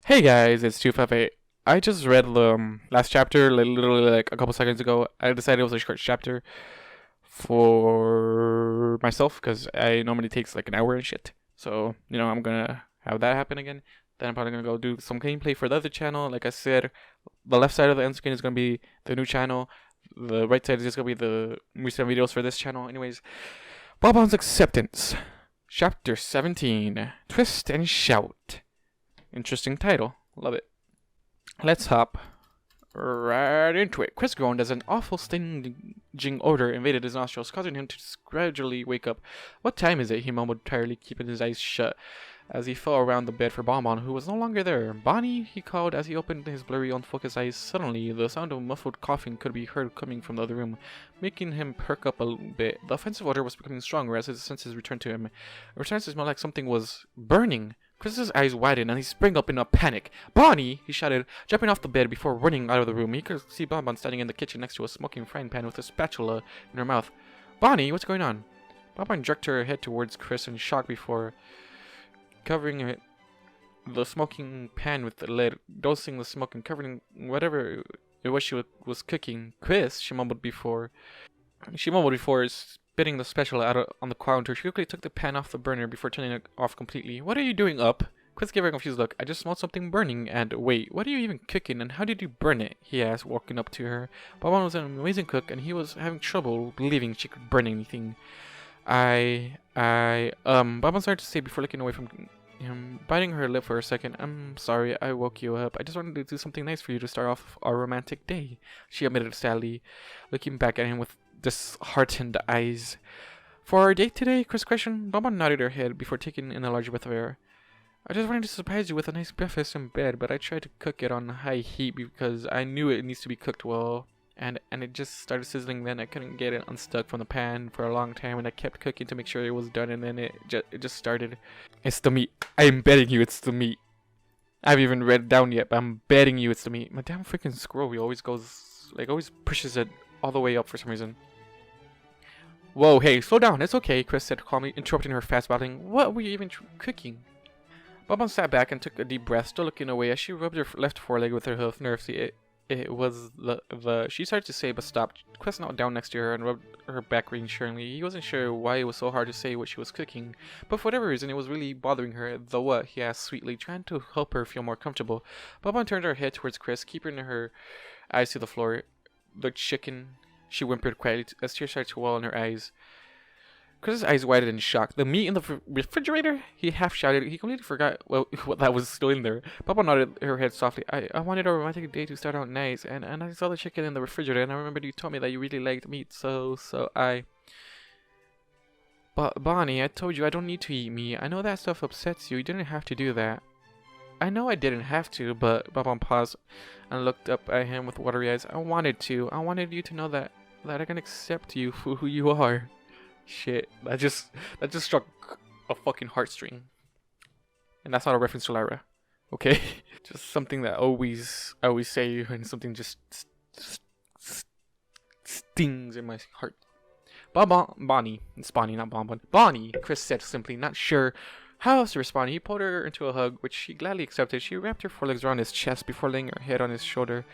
Hey guys, it's 258. I just read the last chapter, literally like a couple seconds ago. I decided it was a short chapter for myself because I normally takes like an hour and shit. So, I'm gonna have that happen again. Then I'm probably gonna go do some gameplay for the other channel. Like I said, the left side of the end screen is gonna be the new channel. The right side is just gonna be the recent videos for this channel. Anyways, Bonbon's Acceptance. Chapter 17. Twist and Shout. Interesting title. Love it. Let's hop right into it. Chris groaned as an awful stinging odor invaded his nostrils, causing him to gradually wake up. What time is it? He mumbled tiredly, keeping his eyes shut as he fell around the bed for Bonbon, who was no longer there. Bonnie, he called as he opened his blurry, unfocused eyes. Suddenly, the sound of muffled coughing could be heard coming from the other room, making him perk up a little bit. The offensive odor was becoming stronger as his senses returned to him. It returned to smell like something was burning. Chris's eyes widened and he sprang up in a panic. "Bonnie!" he shouted, jumping off the bed before running out of the room. He could see Bonbon standing in the kitchen next to a smoking frying pan with a spatula in her mouth. "Bonnie, what's going on?" Bonbon jerked her head towards Chris in shock before covering the smoking pan with the lid, dousing the smoke and covering whatever it was she was cooking. "Chris," she mumbled before spitting the spatula out on the counter. She quickly took the pan off the burner before turning it off completely. "What are you doing up?" Chris gave her a confused look. "I just smelled something burning, and wait, what are you even cooking, and how did you burn it?" he asked, walking up to her. Bonbon was an amazing cook, and he was having trouble believing she could burn anything. Bonbon started to say before looking away from him, biting her lip for a second. "I'm sorry, I woke you up. I just wanted to do something nice for you to start off our romantic day," she admitted sadly, looking back at him with disheartened eyes. "For our date today?" Chris questioned. Bonbon nodded her head before taking in a large breath of air. "I just wanted to surprise you with a nice breakfast in bed, but I tried to cook it on high heat because I knew it needs to be cooked well. And it just started sizzling. Then I couldn't get it unstuck from the pan for a long time, and I kept cooking to make sure it was done, and then it just started. It's the meat. I'm betting you it's the meat. I haven't even read it down yet, but I'm betting you it's the meat. My damn freaking scroll always pushes it all the way up for some reason." "Whoa, hey, slow down. It's okay," Chris said calmly, interrupting her fast babbling. "What were you even cooking?" Bonbon sat back and took a deep breath, still looking away as she rubbed her left foreleg with her hoof nervously. It was the she started to say but stopped. Chris knelt down next to her and rubbed her back reassuringly. He wasn't sure why it was so hard to say what she was cooking, but for whatever reason it was really bothering her. "The what?" he asked sweetly, trying to help her feel more comfortable. Bonbon turned her head towards Chris, keeping her eyes to the floor. "The chicken," she whimpered quietly as tears started to well in her eyes. Chris's eyes widened in shock. "The meat in the refrigerator?" he half shouted. He completely forgot what that was still in there. Papa nodded her head softly. I wanted our romantic day to start out nice, and I saw the chicken in the refrigerator, and I remembered you told me that you really liked meat, so I... "But Bonnie, I told you I don't need to eat meat. I know that stuff upsets you. You didn't have to do that." "I know I didn't have to, but..." Bonbon paused and looked up at him with watery eyes. "I wanted to. I wanted you to know that I can accept you for who you are." Shit, that just struck a fucking heartstring. And that's not a reference to Lyra. Okay? Just something that I always say, and something just stings in my heart. Bonnie. It's Bonnie, not Bonbon. "Bonnie," Chris said simply, not sure how else to respond. He pulled her into a hug, which she gladly accepted. She wrapped her forelegs around his chest before laying her head on his shoulder.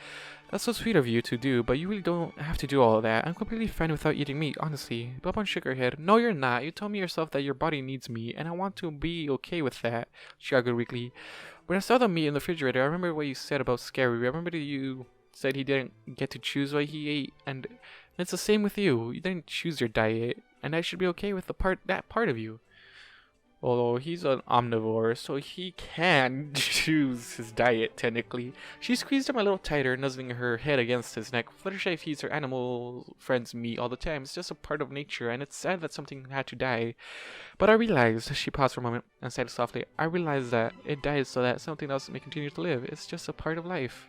"That's so sweet of you to do, but you really don't have to do all of that. I'm completely fine without eating meat, honestly." Bonbon shook her head. "No, you're not. You told me yourself that your body needs meat, and I want to be okay with that," she argued weakly. "When I saw the meat in the refrigerator, I remember what you said about Scary. I remember that you said he didn't get to choose what he ate, and it's the same with you. You didn't choose your diet, and I should be okay with that part of you. Although he's an omnivore, so he can choose his diet, technically." She squeezed him a little tighter, nuzzling her head against his neck. Fluttershy feeds her animal friends meat all the time. It's just a part of nature, and it's sad that something had to die. "But I realized," she paused for a moment and said softly, "I realized that it dies so that something else may continue to live. It's just a part of life."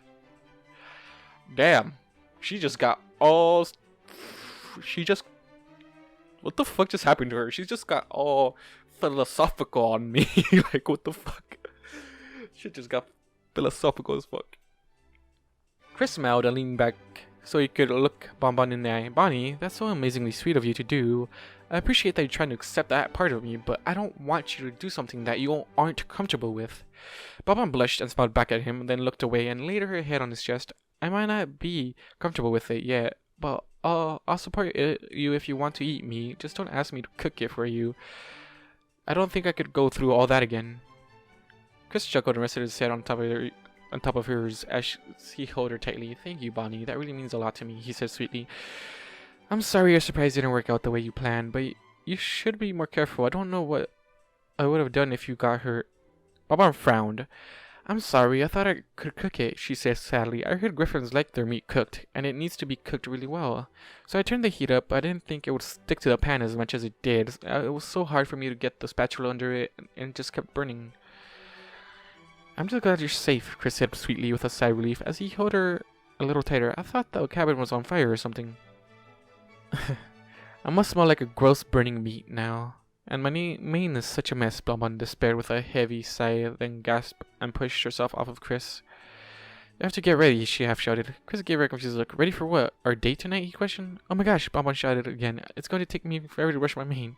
Damn. She just got all... What the fuck just happened to her? She just got all philosophical on me. Like, what the fuck? She just got philosophical as fuck. Chris smiled and leaned back so he could look Bonbon in the eye. "Bonnie, that's so amazingly sweet of you to do. I appreciate that you're trying to accept that part of me, but I don't want you to do something that you aren't comfortable with. Bonbon blushed and smiled back at him, then looked away and laid her head on his chest. I might not be comfortable with it yet, but I'll support you if you want to eat me. Just don't ask me to cook it for you. I don't think I could go through all that again. Chris chuckled and rested his head on top of hers as he held her tightly. Thank you, Bonnie. That really means a lot to me, he said sweetly. I'm sorry your surprise didn't work out the way you planned, but you should be more careful. I don't know what I would have done if you got hurt. Bonbon frowned. I'm sorry, I thought I could cook it, she said sadly. I heard griffins like their meat cooked, and it needs to be cooked really well. So I turned the heat up. I didn't think it would stick to the pan as much as it did. It was so hard for me to get the spatula under it, and it just kept burning. I'm just glad you're safe, Chris said sweetly with a sigh of relief as he held her a little tighter. I thought the cabin was on fire or something. I must smell like a gross burning meat now. And my mane is such a mess, Bonbon despaired with a heavy sigh, then gasped and pushed herself off of Chris. You have to get ready, she half shouted. Chris gave her a confused look. Ready for what? Our date tonight? He questioned. Oh my gosh, Bonbon shouted again. It's going to take me forever to brush my mane.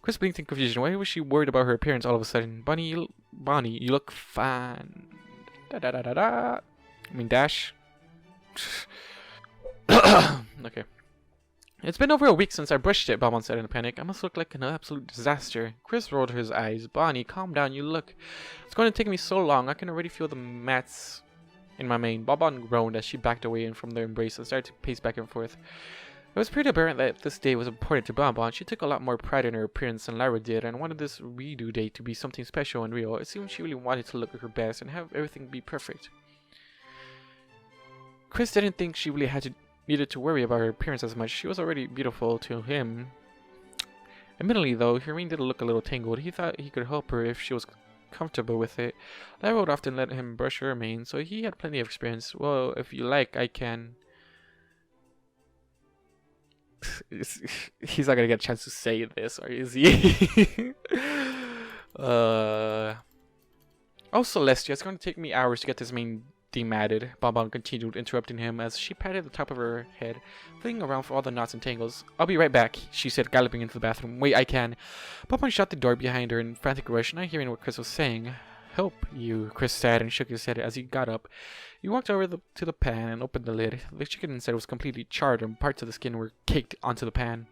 Chris blinked in confusion. Why was she worried about her appearance all of a sudden? Bonnie, you look fine. I mean, Dash. Okay. It's been over a week since I brushed it, Bonbon said in a panic. I must look like an absolute disaster. Chris rolled his eyes. Bonnie, calm down, you look. It's going to take me so long. I can already feel the mats in my mane. Bonbon groaned as she backed away from their embrace and started to pace back and forth. It was pretty apparent that this day was important to Bonbon. She took a lot more pride in her appearance than Lyra did and wanted this redo date to be something special and real. It seemed she really wanted to look her best and have everything be perfect. Chris didn't think she really needed to worry about her appearance as much. She was already beautiful to him. Admittedly, though, her mane did look a little tangled. He thought he could help her if she was comfortable with it. Lyra would often let him brush her mane, so he had plenty of experience. Well, if you like, I can. He's not gonna get a chance to say this, or is he? Oh, Celestia, it's going to take me hours to get this mane dematted. Bonbon continued, interrupting him as she patted the top of her head, feeling around for all the knots and tangles. I'll be right back, she said, galloping into the bathroom. Wait, I can. Bonbon shut the door behind her in frantic rush, not hearing what Chris was saying. Help you, Chris said and shook his head as he got up. He walked over to the pan and opened the lid. The chicken inside was completely charred and parts of the skin were caked onto the pan.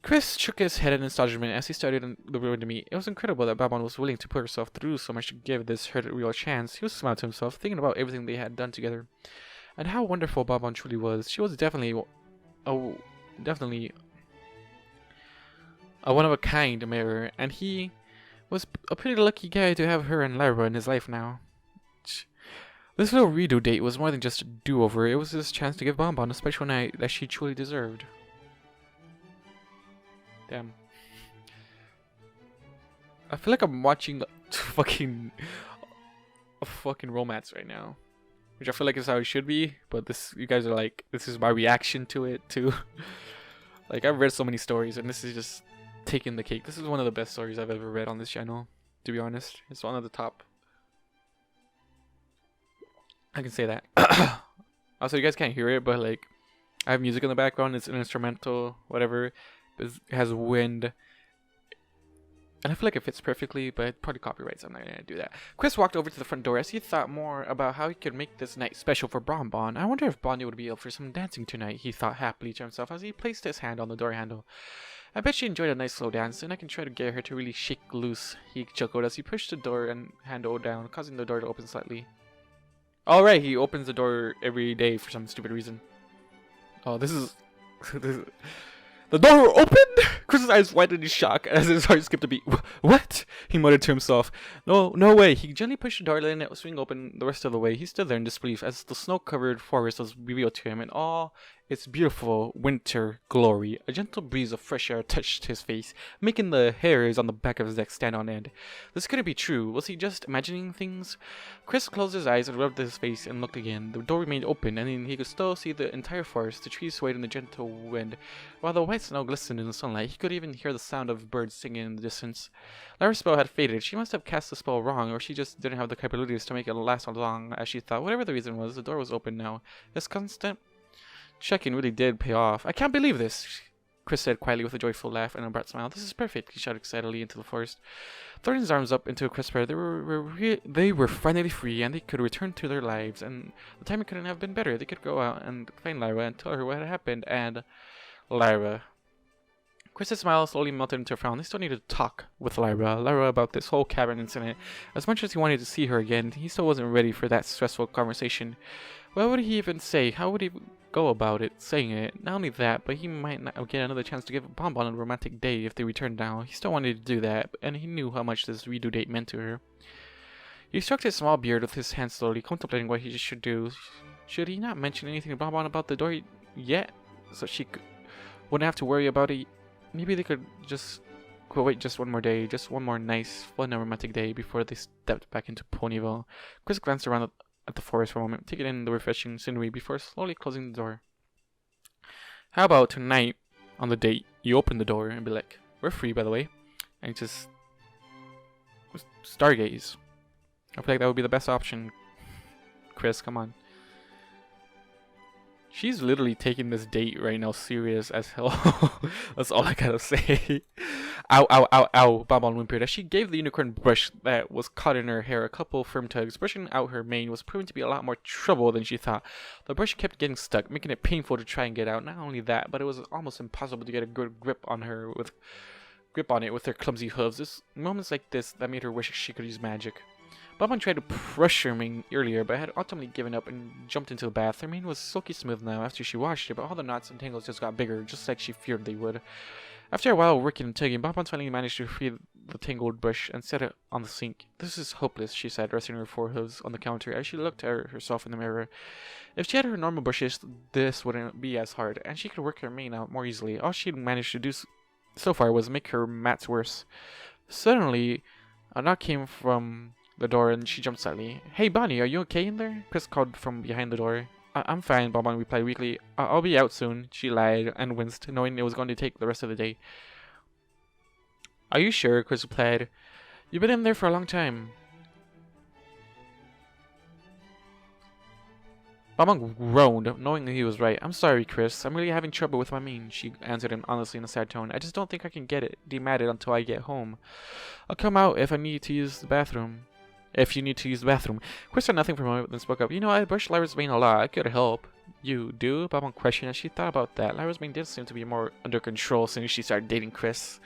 Chris shook his head in astonishment as he started the ruined meat. It was incredible that Bonbon was willing to put herself through so much to give this hurt a real chance. He was smiling to himself, thinking about everything they had done together, and how wonderful Bonbon truly was. She was definitely a one-of-a-kind mirror, and he was a pretty lucky guy to have her and Lyra in his life now. This little redo date was more than just a do-over. It was his chance to give Bonbon a special night that she truly deserved. Damn. I feel like I'm watching a fucking romance right now, which I feel like is how it should be. But you guys are like, this is my reaction to it too. Like, I've read so many stories, and this is just taking the cake. This is one of the best stories I've ever read on this channel. To be honest, it's one of the top. I can say that. Also, you guys can't hear it, but like, I have music in the background. It's an instrumental, whatever. It has wind, and I feel like it fits perfectly, but probably copyrights. I'm not gonna do that. Chris walked over to the front door as he thought more about how he could make this night special for Bonbon. I wonder if Bonnie would be up for some dancing tonight, he thought happily to himself as he placed his hand on the door handle. I bet she enjoyed a nice slow dance, and I can try to get her to really shake loose, he chuckled as he pushed the door and handle down, causing the door to open slightly. Alright, he opens the door every day for some stupid reason. Oh, this is... The door opened! Chris's eyes widened in shock as his heart skipped a beat. What? He muttered to himself. No way. He gently pushed the door, letting it swing open the rest of the way. He stood there in disbelief as the snow-covered forest was revealed to him in all its beautiful winter glory. A gentle breeze of fresh air touched his face, making the hairs on the back of his neck stand on end. This couldn't be true. Was he just imagining things? Chris closed his eyes and rubbed his face and looked again. The door remained open, and he could still see the entire forest. The trees swayed in the gentle wind, while the white snow glistened in the sunlight. He could even hear the sound of birds singing in the distance. Lyra's spell had faded. She must have cast the spell wrong, or she just didn't have the capabilities to make it last as long as she thought. Whatever the reason was, the door was open now. This constant checking really did pay off. I can't believe this, Chris said quietly with a joyful laugh and a bright smile. This is perfect, he shouted excitedly into the forest. Throwing his arms up into a crisp air, they were finally free, and they could return to their lives, and the timing couldn't have been better. They could go out and find Lyra and tell her what had happened, and Lyra. Chris's smile slowly melted into a frown. They still needed to talk with Lyra about this whole cabin incident. As much as he wanted to see her again, he still wasn't ready for that stressful conversation. What would he even say? How would he go about it, saying it? Not only that, but he might not get another chance to give Bonbon a romantic date if they returned now. He still wanted to do that, and he knew how much this redo date meant to her. He stroked his small beard with his hand slowly, contemplating what he should do. Should he not mention anything to Bonbon about the door yet, so she wouldn't have to worry about it? Maybe they could wait just one more day, just one more nice, fun and romantic day before they stepped back into Ponyville. Chris glanced around at the forest for a moment, taking in the refreshing scenery before slowly closing the door. How about tonight, on the date, you open the door and be like, we're free, by the way, and just stargaze. I feel like that would be the best option. Chris, come on. She's literally taking this date right now serious as hell. That's all I gotta say. Ow, ow, ow, ow, Bonbon whimpered as she gave the unicorn brush that was caught in her hair a couple firm tugs. Brushing out her mane was proving to be a lot more trouble than she thought. The brush kept getting stuck, making it painful to try and get out. Not only that, but it was almost impossible to get a good grip on it with her clumsy hooves. It's moments like this that made her wish she could use magic. Bonbon tried to brush her mane earlier, but had ultimately given up and jumped into the bath. Her mane was silky smooth now after she washed it, but all the knots and tangles just got bigger, just like she feared they would. After a while working and tugging, Bonbon finally managed to free the tangled brush and set it on the sink. This is hopeless, she said, resting her forehooves on the counter as she looked at herself in the mirror. If she had her normal brushes, this wouldn't be as hard, and she could work her mane out more easily. All she'd managed to do so far was make her mats worse. Suddenly, a knock came from the door and she jumped slightly. Hey Bonnie, are you okay in there? Chris called from behind the door. I'm fine, Bonbon replied weakly. I'll be out soon, she lied and winced, knowing it was going to take the rest of the day. Are you sure? Chris replied. You've been in there for a long time. Bonbon groaned, knowing he was right. I'm sorry, Chris. I'm really having trouble with my mane, she answered him honestly in a sad tone. I just don't think I can get it dematted until I get home. I'll come out if I need to use the bathroom. If you need to use the bathroom. Chris said nothing for a moment, then spoke up. You know, I brush Lyra's mane a lot. I could help. You do? Bonbon questioned as she thought about that. Lyra's mane did seem to be more under control since she started dating Chris.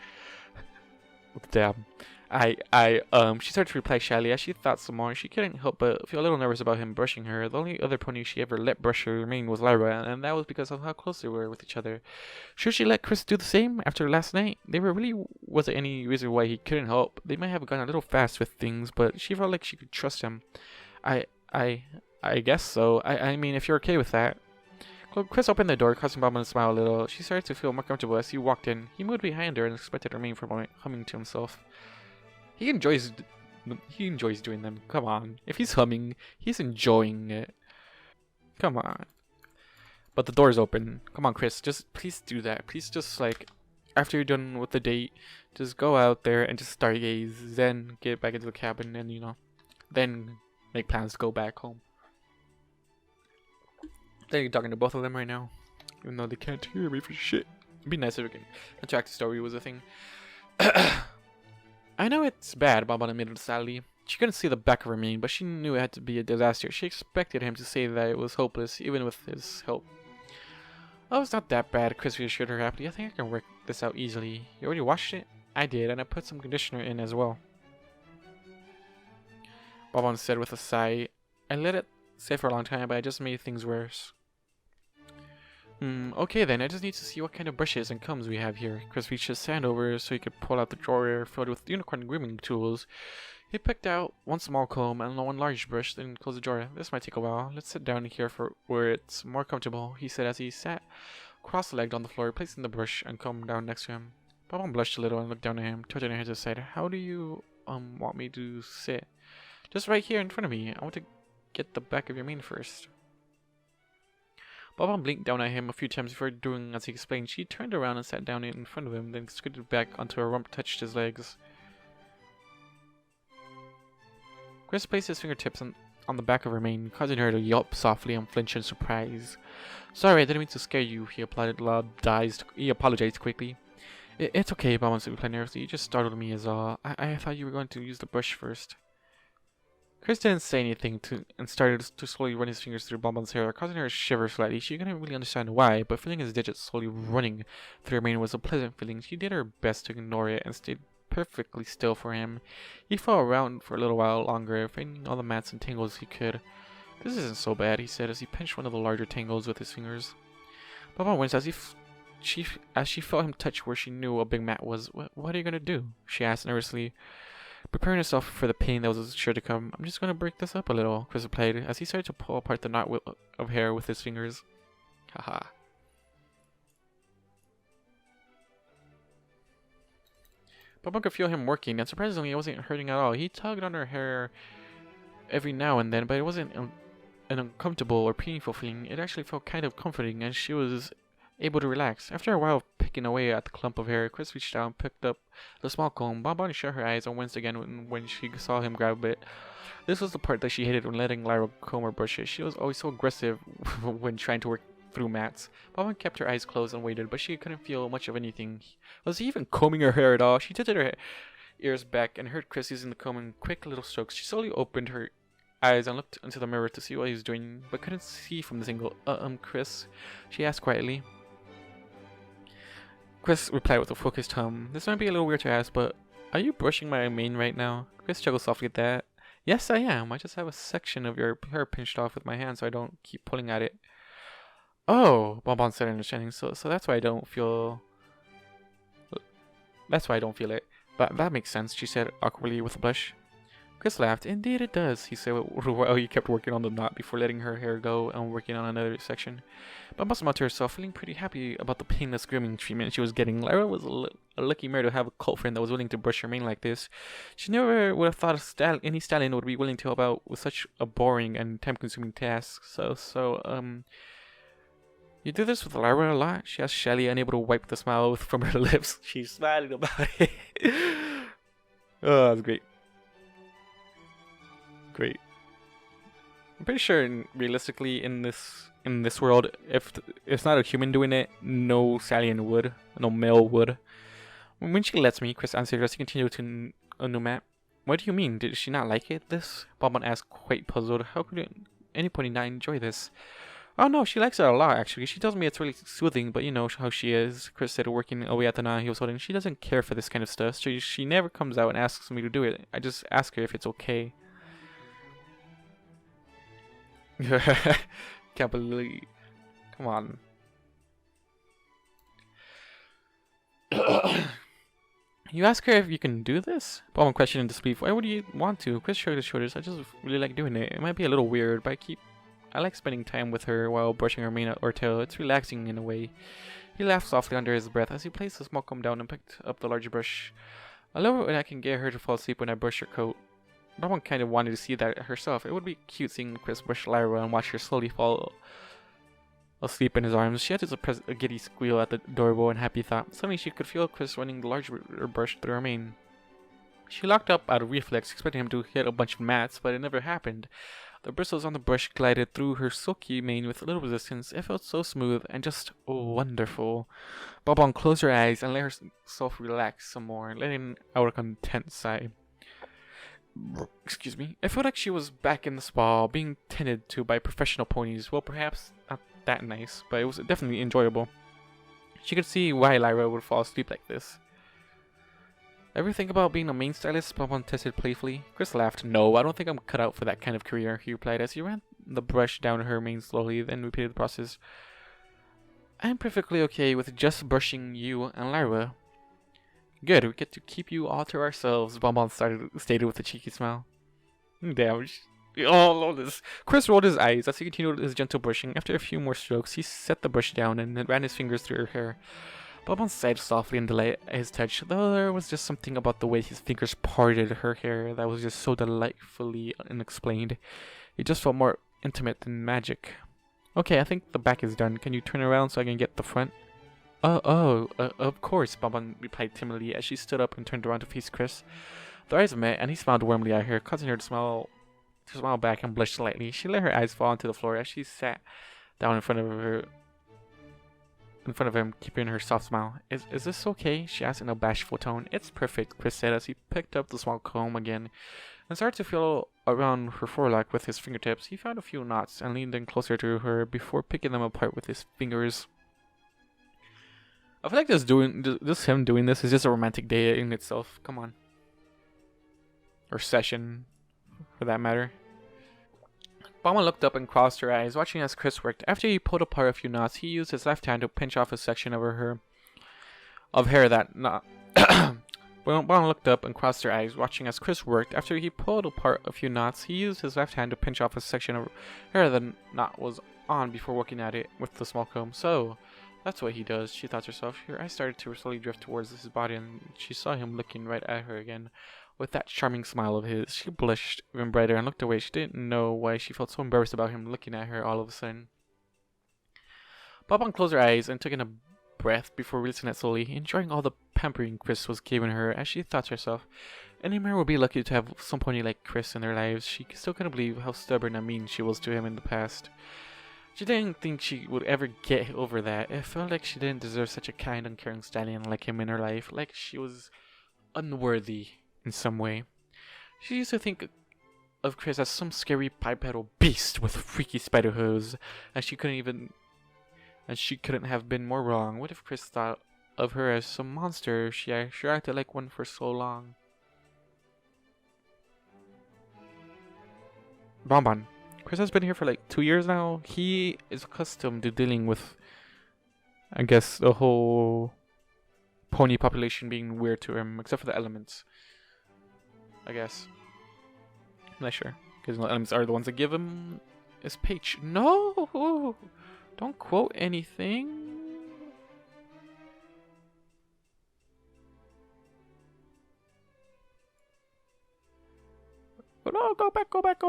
Damn. She started to reply shyly as she thought some more. She couldn't help but feel a little nervous about him brushing her. The only other pony she ever let brush her mane was Lyra, and that was because of how close they were with each other. Should she let Chris do the same after last night? There really wasn't any reason why he couldn't help. They might have gone a little fast with things, but she felt like she could trust him. I guess so. I mean, if you're okay with that. Chris opened the door, causing Bonbon to smile a little. She started to feel more comfortable as he walked in. He moved behind her and expected her mane for a moment, humming to himself. He enjoys doing them. Come on. If he's humming, he's enjoying it. Come on. But the door's open. Come on, Chris. Just please do that. Please just like after you're done with the date, just go out there and just stargaze, then get back into the cabin and then make plans to go back home. I think you're talking to both of them right now. Even though they can't hear me for shit. It'd be nice if we can interact. The story was a thing. I know it's bad, Bonbon admitted sadly. She couldn't see the back of her mane, but she knew it had to be a disaster. She expected him to say that it was hopeless, even with his help. Oh, it's not that bad, Chris reassured her happily. I think I can work this out easily. You already washed it? I did, and I put some conditioner in as well. Bonbon said with a sigh. I let it sit for a long time, but I just made things worse. Okay then, I just need to see what kind of brushes and combs we have here. Chris reached his hand over so he could pull out the drawer filled with unicorn grooming tools. He picked out one small comb and one large brush, then closed the drawer. This might take a while. Let's sit down here for where it's more comfortable, he said as he sat cross-legged on the floor, placing the brush and comb down next to him. Bonbon blushed a little and looked down at him, tilting her head to the side. How do you want me to sit? Just right here in front of me. I want to get the back of your mane first. Bonbon blinked down at him a few times before doing as he explained. She turned around and sat down in front of him, then scooted back onto her rump, touched his legs. Chris placed his fingertips on the back of her mane, causing her to yelp softly and flinch in surprise. Sorry, I didn't mean to scare you, he apologized quickly. It's okay, Bonbon said, replying nervously. You just startled me as all. I thought you were going to use the brush first. Chris didn't say anything and started to slowly run his fingers through Bonbon's hair, causing her to shiver slightly. She couldn't really understand why, but feeling his digits slowly running through her mane was a pleasant feeling. She did her best to ignore it and stayed perfectly still for him. He fell around for a little while longer, finding all the mats and tangles he could. This isn't so bad, he said as he pinched one of the larger tangles with his fingers. Bonbon winced as she felt him touch where she knew a big mat was. What are you gonna do? She asked nervously, preparing herself for the pain that was sure to come. I'm just gonna break this up a little, Chris replied as he started to pull apart the knot of hair with his fingers. Haha. Bonbon could feel him working, and surprisingly it wasn't hurting at all. He tugged on her hair every now and then, but it wasn't an uncomfortable or painful feeling. It actually felt kind of comforting, and she was able to relax. After a while of picking away at the clump of hair, Chris reached out and picked up the small comb. Bonbon shut her eyes and winced again when she saw him grab it. This was the part that she hated when letting Lyra comb or brush it. She was always so aggressive when trying to work through mats. Bonbon kept her eyes closed and waited, but she couldn't feel much of anything. Was he even combing her hair at all? She tilted her ears back and heard Chris using the comb in quick little strokes. She slowly opened her eyes and looked into the mirror to see what he was doing, but couldn't see from this angle. Chris? She asked quietly. Chris replied with a focused hum. This might be a little weird to ask, but are you brushing my mane right now? Chris chuckled softly at that. Yes, I am. I just have a section of your hair pinched off with my hand so I don't keep pulling at it. Oh, Bonbon said, understanding. So that's why I don't feel... That's why I don't feel it. But that makes sense, she said awkwardly with a blush. Chris laughed. Indeed it does, he said while he kept working on the knot before letting her hair go and working on another section. Bonbon smiled to herself, feeling pretty happy about the painless grooming treatment she was getting. Lyra was a lucky mare to have a cult friend that was willing to brush her mane like this. She never would have thought any stallion would be willing to help out with such a boring and time-consuming task. You do this with Lyra a lot? She asked shyly, unable to wipe the smile from her lips. She's smiling about it. Oh, that's great. Great. I'm pretty sure, realistically, in this world, if it's not a human doing it, no stallion would, no male would. When she lets me, Chris answered as he continued to a new map. What do you mean? Did she not like it? This? Bonbon asked, quite puzzled. How could anybody not enjoy this? Oh no, she likes it a lot actually. She tells me it's really soothing, but you know how she is. Chris said, working away at the knot he was holding. She doesn't care for this kind of stuff. She never comes out and asks me to do it. I just ask her if it's okay. Can't believe. Come on. You ask her if you can do this? Bonbon questioned in disbelief. Why would you want to? Chris shrugged his shoulders. I just really like doing it. It might be a little weird, but I like spending time with her while brushing her mane or tail. It's relaxing in a way. He laughed softly under his breath as he placed the small comb down and picked up the larger brush. I love it when I can get her to fall asleep when I brush her coat. Bonbon kind of wanted to see that herself. It would be cute seeing Chris brush Lyra and watch her slowly fall asleep in his arms. She had to suppress a giddy squeal at the adorable and happy thought. Suddenly she could feel Chris running the larger brush through her mane. She locked up out of reflex, expecting him to hit a bunch of mats, but it never happened. The bristles on the brush glided through her silky mane with little resistance. It felt so smooth and just wonderful. Bonbon closed her eyes and let herself relax some more, letting out a content sigh. Excuse me. It felt like she was back in the spa, being tended to by professional ponies. Well, perhaps not that nice, but it was definitely enjoyable. She could see why Lyra would fall asleep like this. Ever think about being a mane stylist? Bonbon tested playfully. Chris laughed. No, I don't think I'm cut out for that kind of career, he replied as he ran the brush down her mane slowly, then repeated the process. I'm perfectly okay with just brushing you and Lyra. Good, we get to keep you all to ourselves, Bonbon stated with a cheeky smile. Damn. Oh, this. Chris rolled his eyes as he continued his gentle brushing. After a few more strokes, he set the brush down and then ran his fingers through her hair. Bonbon sighed softly in delight at his touch, though there was just something about the way his fingers parted her hair that was just so delightfully unexplained. It just felt more intimate than magic. Okay, I think the back is done. Can you turn around so I can get the front? Of course, Bonbon replied timidly as she stood up and turned around to face Chris. Their eyes met, and he smiled warmly at her, causing her to smile to smile back and blush slightly. She let her eyes fall onto the floor as she sat down in front of him, keeping her soft smile. Is this okay? She asked in a bashful tone. It's perfect, Chris said as he picked up the small comb again and started to feel around her forelock with his fingertips. He found a few knots and leaned in closer to her before picking them apart with his fingers. I feel like this him doing this is just a romantic day in itself. Come on. Or session, for that matter. Mama looked up and crossed her eyes, watching as Chris worked. After he pulled apart a few knots, he used his left hand to pinch off a section of hair that knot. Mama looked up and crossed her eyes, watching as Chris worked. After he pulled apart a few knots, he used his left hand to pinch off a section of hair that knot was on before working at it with the small comb. So, that's what he does, she thought to herself. Her eyes started to slowly drift towards his body, and she saw him looking right at her again. With that charming smile of his, she blushed even brighter and looked away. She didn't know why she felt so embarrassed about him looking at her all of a sudden. Bob closed her eyes and took in a breath before releasing it slowly, enjoying all the pampering Chris was giving her. As she thought to herself, any man would be lucky to have some pony like Chris in their lives. She still couldn't believe how stubborn and mean she was to him in the past. She didn't think she would ever get over that. It felt like she didn't deserve such a kind and caring stallion like him in her life, like she was unworthy in some way. She used to think of Chris as some scary bipedal beast with freaky spider hooves, and she couldn't have been more wrong. What if Chris thought of her as some monster? She acted like one for so long. Bonbon. Chris has been here for like 2 years now. He is accustomed to dealing with, I guess, the whole pony population being weird to him, except for the elements. I guess. I'm not sure. Because the elements are the ones that give him his page. No! Don't quote anything. Oh, no, go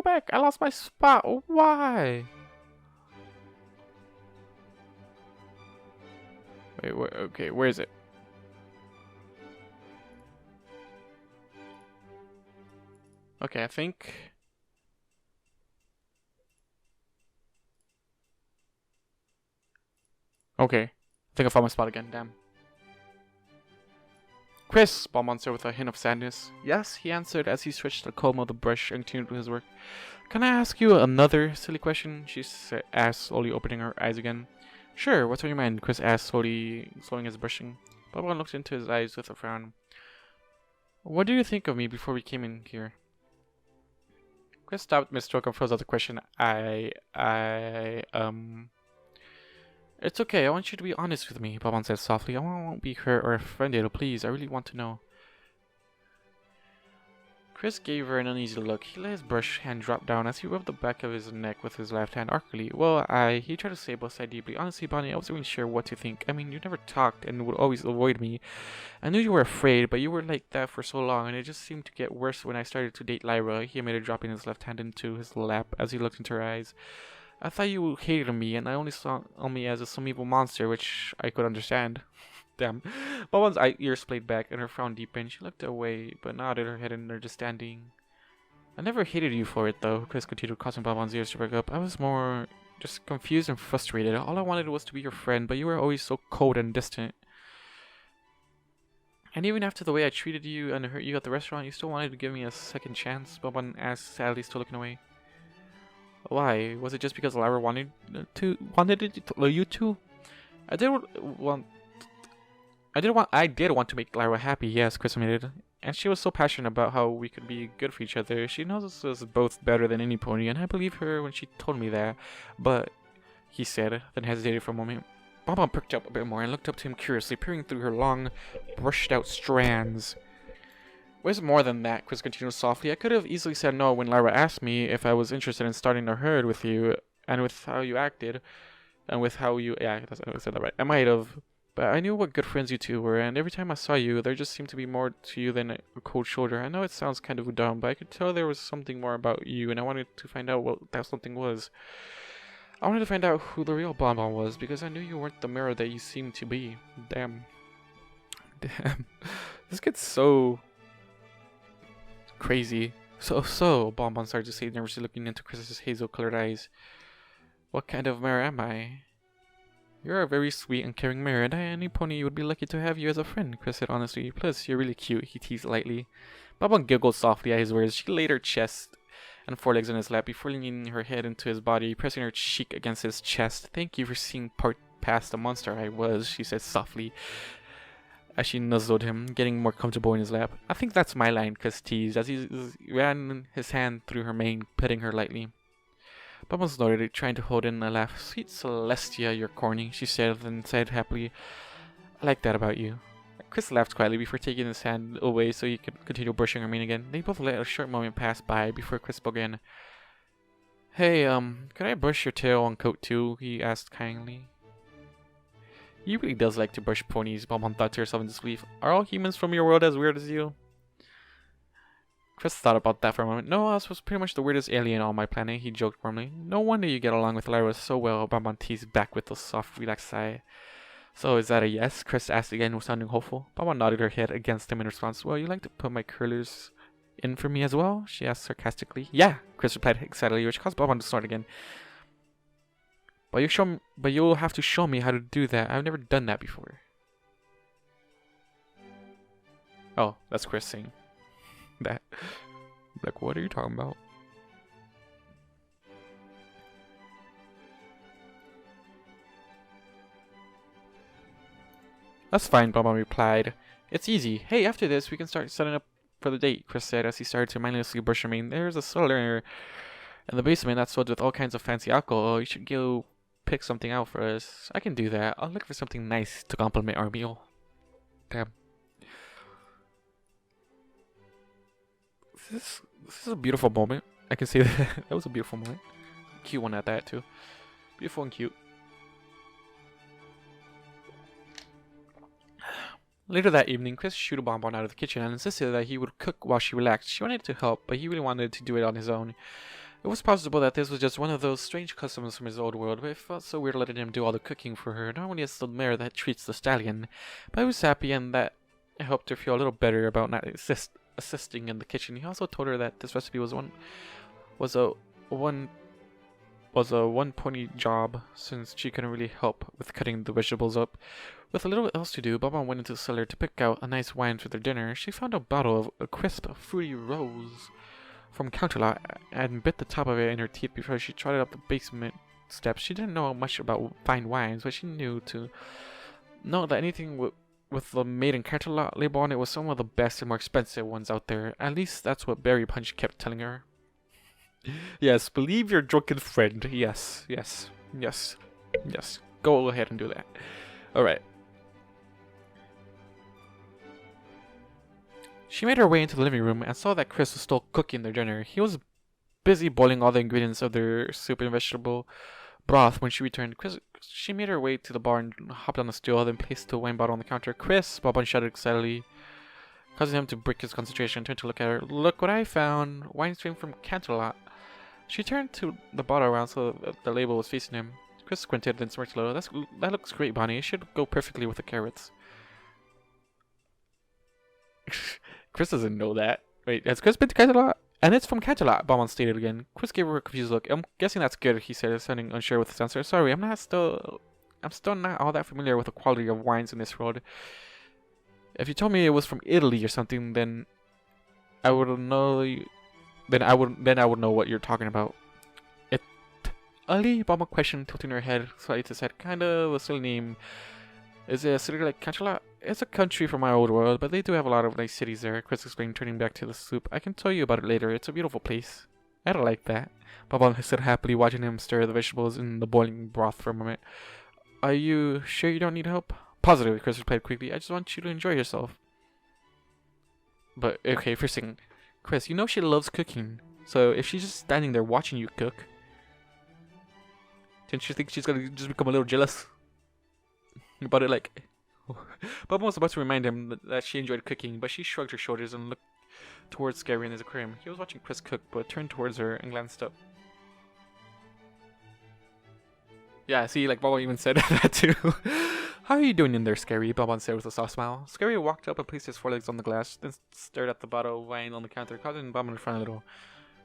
back. I lost my spot. Why? Wait, okay, where is it? Okay, I think... Okay. I think I found my spot again, damn. Chris, Ball answered with a hint of sadness. Yes, he answered as he switched the comb of the brush and continued with his work. Can I ask you another silly question? She asked, slowly opening her eyes again. Sure, what's on your mind? Chris asked, slowly slowing his brushing. Ball looked into his eyes with a frown. What do you think of me before we came in here? Chris stopped mid-stroke and froze out the question. It's okay, I want you to be honest with me, Boban said softly. I won't be hurt or offended, please, I really want to know. Chris gave her an uneasy look. He let his brush hand drop down as he rubbed the back of his neck with his left hand artfully. Well, he tried to say both sides deeply. Honestly, Bonnie, I wasn't really sure what to think. I mean, you never talked and would always avoid me. I knew you were afraid, but you were like that for so long, and it just seemed to get worse when I started to date Lyra. He admitted, dropping his left hand into his lap as he looked into her eyes. I thought you hated me, and I only saw me as some evil monster, which I could understand. Damn. Boban's ears played back, and her frown deepened. She looked away, but nodded her head in understanding. I never hated you for it, though. Chris continued, causing Boban's ears to perk up. I was more just confused and frustrated. All I wanted was to be your friend, but you were always so cold and distant. And even after the way I treated you and hurt you at the restaurant, you still wanted to give me a second chance? Boban asked, sadly, still looking away. Why? Was it just because Lyra wanted you to? I did want to make Lyra happy, yes, Chris admitted. And she was so passionate about how we could be good for each other. She knows us both better than any pony, and I believe her when she told me that. But, he said, then hesitated for a moment. Bonbon perked up a bit more and looked up to him curiously, peering through her long, brushed-out strands. Where's more than that? Chris continued softly. I could have easily said no when Lyra asked me if I was interested in starting a herd with you, and with how you acted, and with how you... Yeah, I said that right. I might have, but I knew what good friends you two were, and every time I saw you, there just seemed to be more to you than a cold shoulder. I know it sounds kind of dumb, but I could tell there was something more about you, and I wanted to find out what that something was. I wanted to find out who the real Bonbon was, because I knew you weren't the mirror that you seemed to be. Damn. This gets so... crazy. So, Bonbon started to say, nervously looking into Chris's hazel-colored eyes. What kind of mare am I? You're a very sweet and caring mare, and any pony would be lucky to have you as a friend, Chris said honestly. Plus, you're really cute, he teased lightly. Bonbon giggled softly at his words. She laid her chest and forelegs on his lap before leaning her head into his body, pressing her cheek against his chest. Thank you for seeing past the monster I was, she said softly, as she nuzzled him, getting more comfortable in his lap. I think that's my line, Chris teased, as he ran his hand through her mane, petting her lightly. Bubbles snorted, trying to hold in a laugh. Sweet Celestia, you're corny, she said, then said happily, I like that about you. Chris laughed quietly before taking his hand away so he could continue brushing her mane again. They both let a short moment pass by before Chris spoke again. Hey, could I brush your tail and coat too? He asked kindly. He really does like to brush ponies, Bonbon thought to herself in disbelief. Are all humans from your world as weird as you? Chris thought about that for a moment. No, I was pretty much the weirdest alien on my planet, he joked warmly. No wonder you get along with Lyra so well, Bonbon teased back with a soft, relaxed sigh. So, is that a yes? Chris asked again, sounding hopeful. Bonbon nodded her head against him in response. Well, you like to put my curlers in for me as well? She asked sarcastically. Yeah, Chris replied excitedly, which caused Bonbon to snort again. But you'll have to show me how to do that. I've never done that before. Oh, that's Chris saying that. Like, what are you talking about? That's fine, Bonbon replied. It's easy. Hey, after this, we can start setting up for the date, Chris said as he started to mindlessly brush her mane. There's a cellar in the basement that's filled with all kinds of fancy alcohol. You should go pick something out for us. I can do that. I'll look for something nice to complement our meal. Damn. This is a beautiful moment. I can say that. That was a beautiful moment. Cute one at that, too. Beautiful and cute. Later that evening, Chris shooed Bonbon out of the kitchen and insisted that he would cook while she relaxed. She wanted to help, but he really wanted to do it on his own. It was possible that this was just one of those strange customs from his old world, but it felt so weird letting him do all the cooking for her, not only as the mare that treats the stallion, but he was happy and that it helped her feel a little better about not assisting in the kitchen. He also told her that this recipe was a one pony job, since she couldn't really help with cutting the vegetables up. With a little else to do, Bonbon went into the cellar to pick out a nice wine for their dinner. She found a bottle of a crisp, fruity rose from Counterlot and bit the top of it in her teeth before she trotted up the basement steps. She didn't know much about fine wines, but she knew that anything with the Made in Counterlot label on it was some of the best and more expensive ones out there. At least that's what Berry Punch kept telling her. Yes, believe your drunken friend. Yes. Go ahead and do that. Alright. She made her way into the living room and saw that Chris was still cooking their dinner. He was busy boiling all the ingredients of their soup and vegetable broth when she returned. She made her way to the bar and hopped on the stool, then placed the wine bottle on the counter. Chris, Bonbon shouted excitedly, causing him to break his concentration and turned to look at her. Look what I found. Wine straight from Canterlot. She turned to the bottle around so that the label was facing him. Chris squinted, then smirked a little. That looks great, Bonnie. It should go perfectly with the carrots. Chris doesn't know that. Wait, has Chris been to Canterlot? And it's from Canterlot, Bonbon stated again. Chris gave her a confused look. I'm guessing that's good, he said, sounding unsure with his answer. Sorry, I'm still not all that familiar with the quality of wines in this world. If you told me it was from Italy or something, then I would know. Then I would know what you're talking about. Italy? Bonbon questioned, tilting her head slightly to the side. Kind of a silly name. Is it a city like Canterlot? It's a country from my old world, but they do have a lot of nice cities there, Chris explained, turning back to the soup. I can tell you about it later. It's a beautiful place. I don't like that. Bonbon said happily, watching him stir the vegetables in the boiling broth for a moment. Are you sure you don't need help? Positive, Chris replied quickly. I just want you to enjoy yourself. But, okay, first thing. Chris, you know she loves cooking. So, if she's just standing there watching you cook, don't you think she's gonna just become a little jealous about it? Like, Bubba was about to remind him that she enjoyed cooking, but she shrugged her shoulders and looked towards Gary in his aquarium. He was watching Chris cook, but turned towards her and glanced up. Yeah, see, like Bubba even said that too. How are you doing in there, Scary? Bonbon said with a soft smile. Scary walked up and placed his forelegs on the glass, then stared at the bottle of wine on the counter, causing Bonbon to frown a little.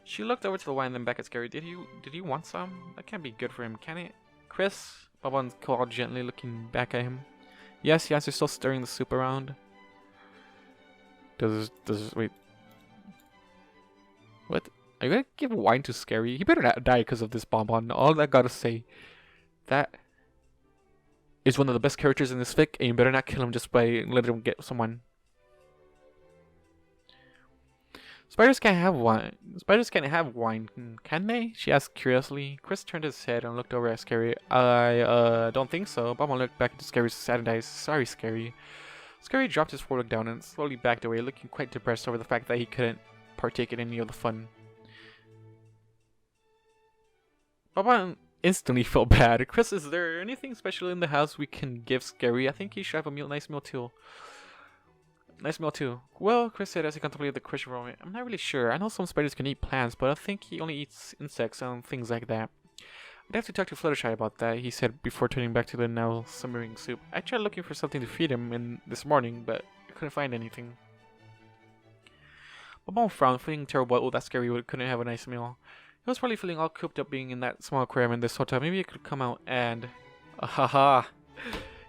She looked over to the wine, then back at Scary. Did you want some? That can't be good for him, can it? Chris? Bonbon called gently, looking back at him. Yes, he answered, still stirring the soup around. Wait. What? Are you gonna give wine to Scary? He better not die because of this, Bonbon. All I gotta say. That is one of the best characters in this fic, and you better not kill him just by letting him get someone. Spiders can't have wine. Spiders can't have wine, can they? She asked curiously. Chris turned his head and looked over at Scary. I don't think so. Bonbon looked back into Scary's saddened eyes. Sorry, Scary. Scary dropped his foreleg down and slowly backed away, looking quite depressed over the fact that he couldn't partake in any of the fun. Bonbon instantly felt bad. Chris, is there anything special in the house we can give Scary? I think he should have a nice meal too. Nice meal too. Well, Chris said as he contemplated the question moment. I'm not really sure. I know some spiders can eat plants, but I think he only eats insects and things like that. I'd have to talk to Fluttershy about that, he said before turning back to the now simmering soup. I tried looking for something to feed him this morning, but I couldn't find anything. Bonbon frowned, feeling terrible that Scary couldn't have a nice meal. He was probably feeling all cooped up being in that small aquarium in this hotel. Maybe he could come out and... Ahaha!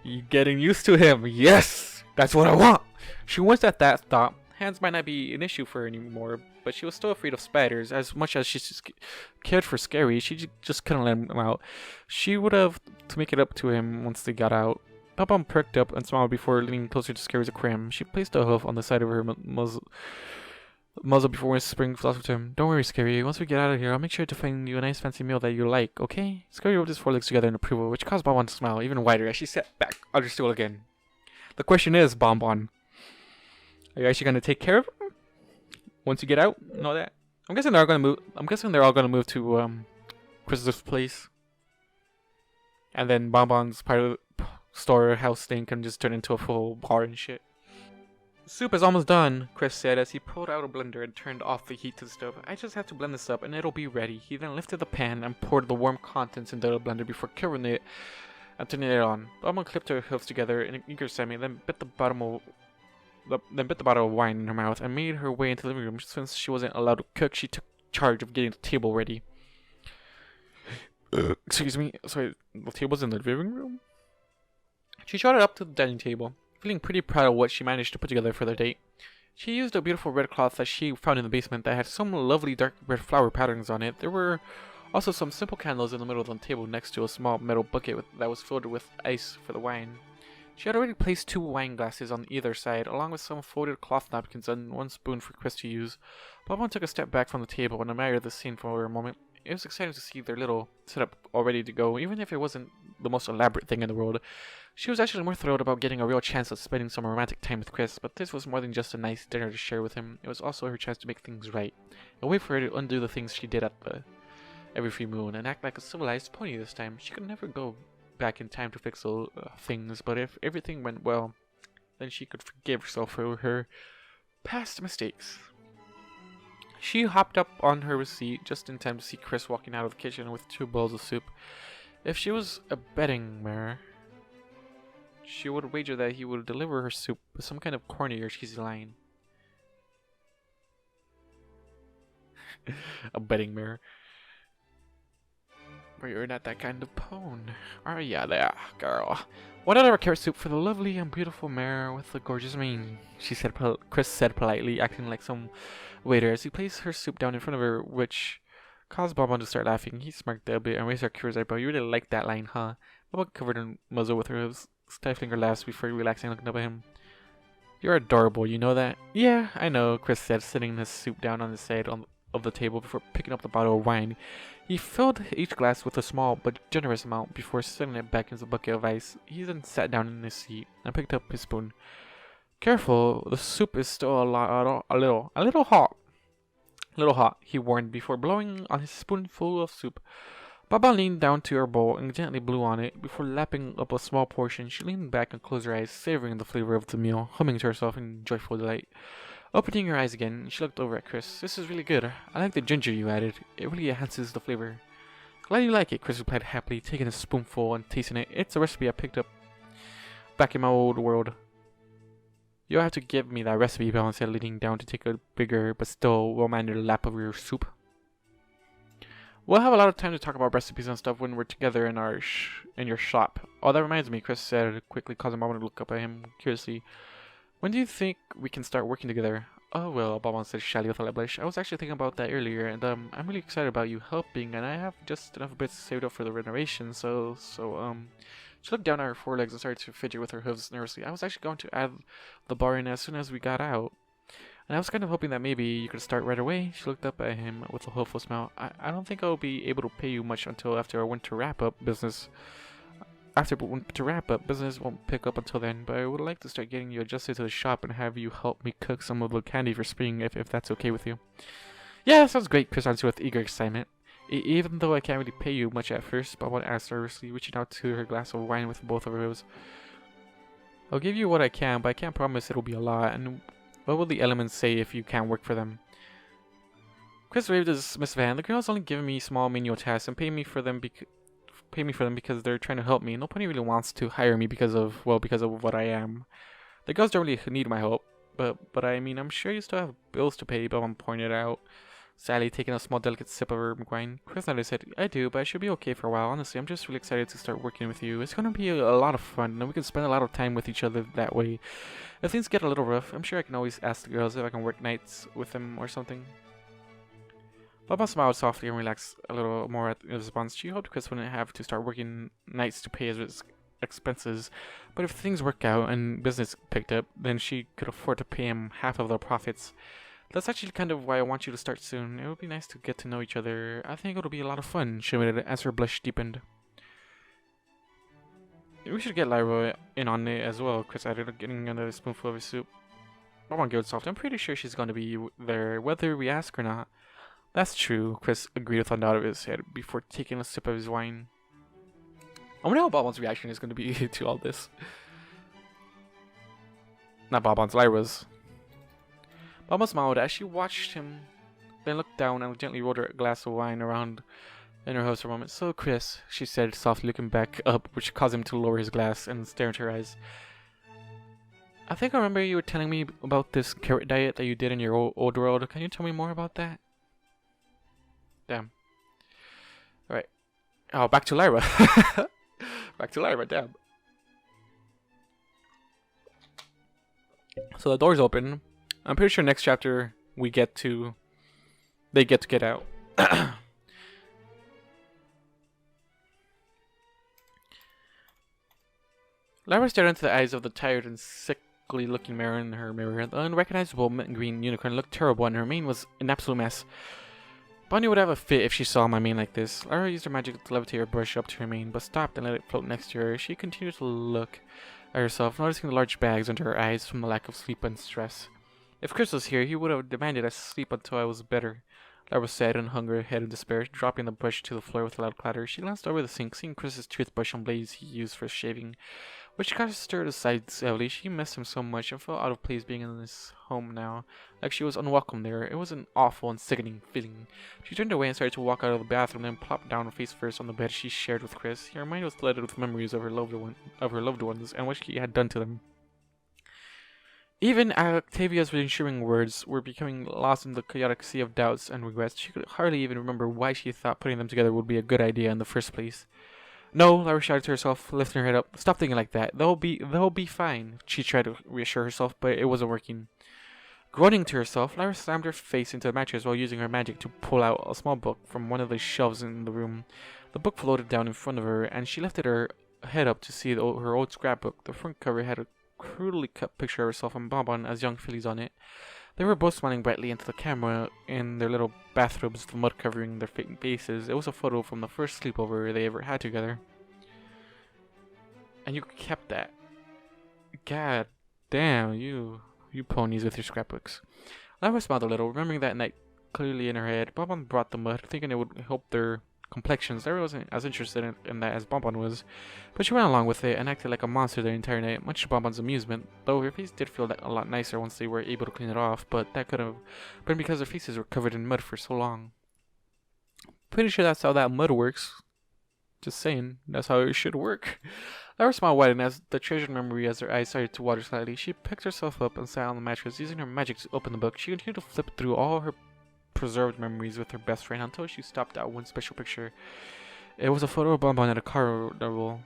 You getting used to him? Yes! That's what I want! She winced at that thought. Hands might not be an issue for her anymore, but she was still afraid of spiders. As much as she cared for Scary, she just couldn't let him out. She would have to make it up to him once they got out. Bonbon perked up and smiled before leaning closer to Scary's aquarium. She placed a hoof on the side of her muzzle before whispering philosophy to him. Don't worry, Scary. Once we get out of here, I'll make sure to find you a nice fancy meal that you like, okay? Scary rubbed his forelegs together in approval, which caused Bonbon to smile even wider as she sat back on her stool again. The question is, Bonbon, are you actually gonna take care of him once you get out and all that? I'm guessing they're all gonna move to Chris's place, and then Bonbon's part of the storehouse thing can just turn into a full bar and shit. The soup is almost done, Chris said as he pulled out a blender and turned off the heat to the stove. I just have to blend this up and it'll be ready. He then lifted the pan and poured the warm contents into the blender before covering it and turning it on. Bonbon clipped her hooves together in an eager semi, then bit the bottle of wine in her mouth and made her way into the living room. Since she wasn't allowed to cook, she took charge of getting the table ready. Excuse me, sorry, the table's in the living room? She trotted up to the dining table, feeling pretty proud of what she managed to put together for their date. She used a beautiful red cloth that she found in the basement that had some lovely dark red flower patterns on it. There were also some simple candles in the middle of the table next to a small metal bucket that was filled with ice for the wine. She had already placed 2 wine glasses on either side, along with some folded cloth napkins and 1 spoon for Chris to use. Bonbon took a step back from the table and admired the scene for a moment. It was exciting to see their little setup all ready to go, even if it wasn't the most elaborate thing in the world. She was actually more thrilled about getting a real chance at spending some romantic time with Chris, but this was more than just a nice dinner to share with him. It was also her chance to make things right, a way for her to undo the things she did at every free moon and act like a civilized pony this time. She could never go back in time to fix things, but if everything went well, then she could forgive herself for her past mistakes. She hopped up on her seat just in time to see Chris walking out of the kitchen with 2 bowls of soup. If she was a betting mare, she would wager that he would deliver her soup with some kind of corny or cheesy line. A betting mare. But you're not that kind of pone, are ya there, girl? 1 other carrot soup for the lovely and beautiful mare with the gorgeous mane, she said. Chris said politely, acting like some waiter as he placed her soup down in front of her, which caused Bonbon to start laughing. He smirked a bit and raised her curious eyebrow. You really like that line, huh? Bonbon covered her muzzle with her hooves, stifling her laughs before relaxing and looking up at him. You're adorable, you know that? Yeah, I know, Chris said, sitting his soup down on the side of the table before picking up the bottle of wine. He filled each glass with a small but generous amount before setting it back into the bucket of ice. He then sat down in his seat and picked up his spoon. Careful, the soup is still a little hot. A little hot, he warned before blowing on his spoonful of soup. Baba leaned down to her bowl and gently blew on it. Before lapping up a small portion, she leaned back and closed her eyes, savoring the flavor of the meal, humming to herself in joyful delight. Opening her eyes again, she looked over at Chris. This is really good. I like the ginger you added. It really enhances the flavor. Glad you like it, Chris replied happily, taking a spoonful and tasting it. It's a recipe I picked up back in my old world. You'll have to give me that recipe, Bonbon said, leaning down to take a bigger but still well-mannered lap of your soup. We'll have a lot of time to talk about recipes and stuff when we're together in your shop. Oh, that reminds me, Chris said, quickly causing Bonbon to look up at him curiously. When do you think we can start working together? Oh, well, Bonbon said shyly with a light blush. I was actually thinking about that earlier, and I'm really excited about you helping, and I have just enough bits saved up for the renovation, so she looked down at her forelegs and started to fidget with her hooves nervously. I was actually going to add the bar in as soon as we got out, and I was kind of hoping that maybe you could start right away. She looked up at him with a hopeful smile. I don't think I'll be able to pay you much until after our winter wrap-up business. After winter wrap-up, business won't pick up until then, but I would like to start getting you adjusted to the shop and have you help me cook some of the candy for spring if that's okay with you. Yeah, that sounds great, Chris answered with eager excitement. Even though I can't really pay you much at first, Bonbon asked nervously, reaching out to her glass of wine with both of hers. I'll give you what I can, but I can't promise it'll be a lot, and what will the elements say if you can't work for them? Chris waved his dismissive hand. The girl's only giving me small menial tasks and pay me for them because they're trying to help me. Nobody really wants to hire me because of what I am. The girls don't really need my help, but I mean, I'm sure you still have bills to pay, Bonbon pointed out. Sally taking a small delicate sip of her wine. Chris nodded and said, I do, but I should be okay for a while. Honestly, I'm just really excited to start working with you. It's going to be a lot of fun, and we can spend a lot of time with each other that way. If things get a little rough, I'm sure I can always ask the girls if I can work nights with them or something. Baba smiled softly and relaxed a little more at his response. She hoped Chris wouldn't have to start working nights to pay his expenses, but if things work out and business picked up, then she could afford to pay him half of their profits. That's actually kind of why I want you to start soon. It would be nice to get to know each other. I think it'll be a lot of fun, she admitted as her blush deepened. We should get Lyra in on it as well, Chris added, getting another spoonful of his soup. Bonbon giggled softly. I'm pretty sure she's going to be there, whether we ask or not. That's true, Chris agreed with a nod of his head before taking a sip of his wine. I wonder how Bonbon's reaction is going to be to all this. Not Bonbon's, Lyra's. Bonbon smiled as she watched him, then looked down and gently rolled her glass of wine around in her house for a moment. So, Chris, she said, softly looking back up, which caused him to lower his glass and stare into her eyes. I think I remember you were telling me about this carrot diet that you did in your old world. Can you tell me more about that? Damn. Alright. Oh, back to Lyra. Back to Lyra, damn. So the door's open. I'm pretty sure next chapter they get to get out. Lyra stared into the eyes of the tired and sickly looking mirror in her mirror. The unrecognizable mint green unicorn looked terrible and her mane was an absolute mess. Bonnie would have a fit if she saw my mane like this. Lyra used her magic to levitate her brush up to her mane, but stopped and let it float next to her. She continued to look at herself, noticing the large bags under her eyes from the lack of sleep and stress. If Chris was here, he would have demanded I sleep until I was better. Lyra said and hung her head in despair, dropping the brush to the floor with a loud clatter. She glanced over the sink, seeing Chris's toothbrush and blades he used for shaving, which caused her to sigh heavily. She missed him so much and felt out of place being in this home now, like she was unwelcome there. It was an awful and sickening feeling. She turned away and started to walk out of the bathroom, then plopped down face first on the bed she shared with Chris. Her mind was flooded with memories of her loved ones and what she had done to them. Even Octavia's reassuring words were becoming lost in the chaotic sea of doubts and regrets. She could hardly even remember why she thought putting them together would be a good idea in the first place. No, Lyra shouted to herself, lifting her head up. Stop thinking like that. They'll be fine. She tried to reassure herself, but it wasn't working. Groaning to herself, Lyra slammed her face into the mattress while using her magic to pull out a small book from one of the shelves in the room. The book floated down in front of her, and she lifted her head up to see her old scrapbook. The front cover had a crudely cut picture of herself and Bonbon as young fillies on it. They were both smiling brightly into the camera in their little bathrobes, the mud covering their faces. It was a photo from the first sleepover they ever had together. And you kept that. God damn, you ponies with your scrapbooks. Lyra smiled a little, remembering that night clearly in her head. Bonbon brought the mud, thinking it would help their complexions. Lyra wasn't as interested in that as Bonbon was, but she went along with it and acted like a monster the entire night, much to Bonbon's amusement, though her face did feel a lot nicer once they were able to clean it off, but that could have been because their faces were covered in mud for so long. Pretty sure that's how that mud works. Just saying, that's how it should work. Lyra smiled widened as the treasured memory as her eyes started to water slightly. She picked herself up and sat on the mattress, using her magic to open the book. She continued to flip through all her preserved memories with her best friend until she stopped at one special picture. It was a photo of Bonbon at a carnival,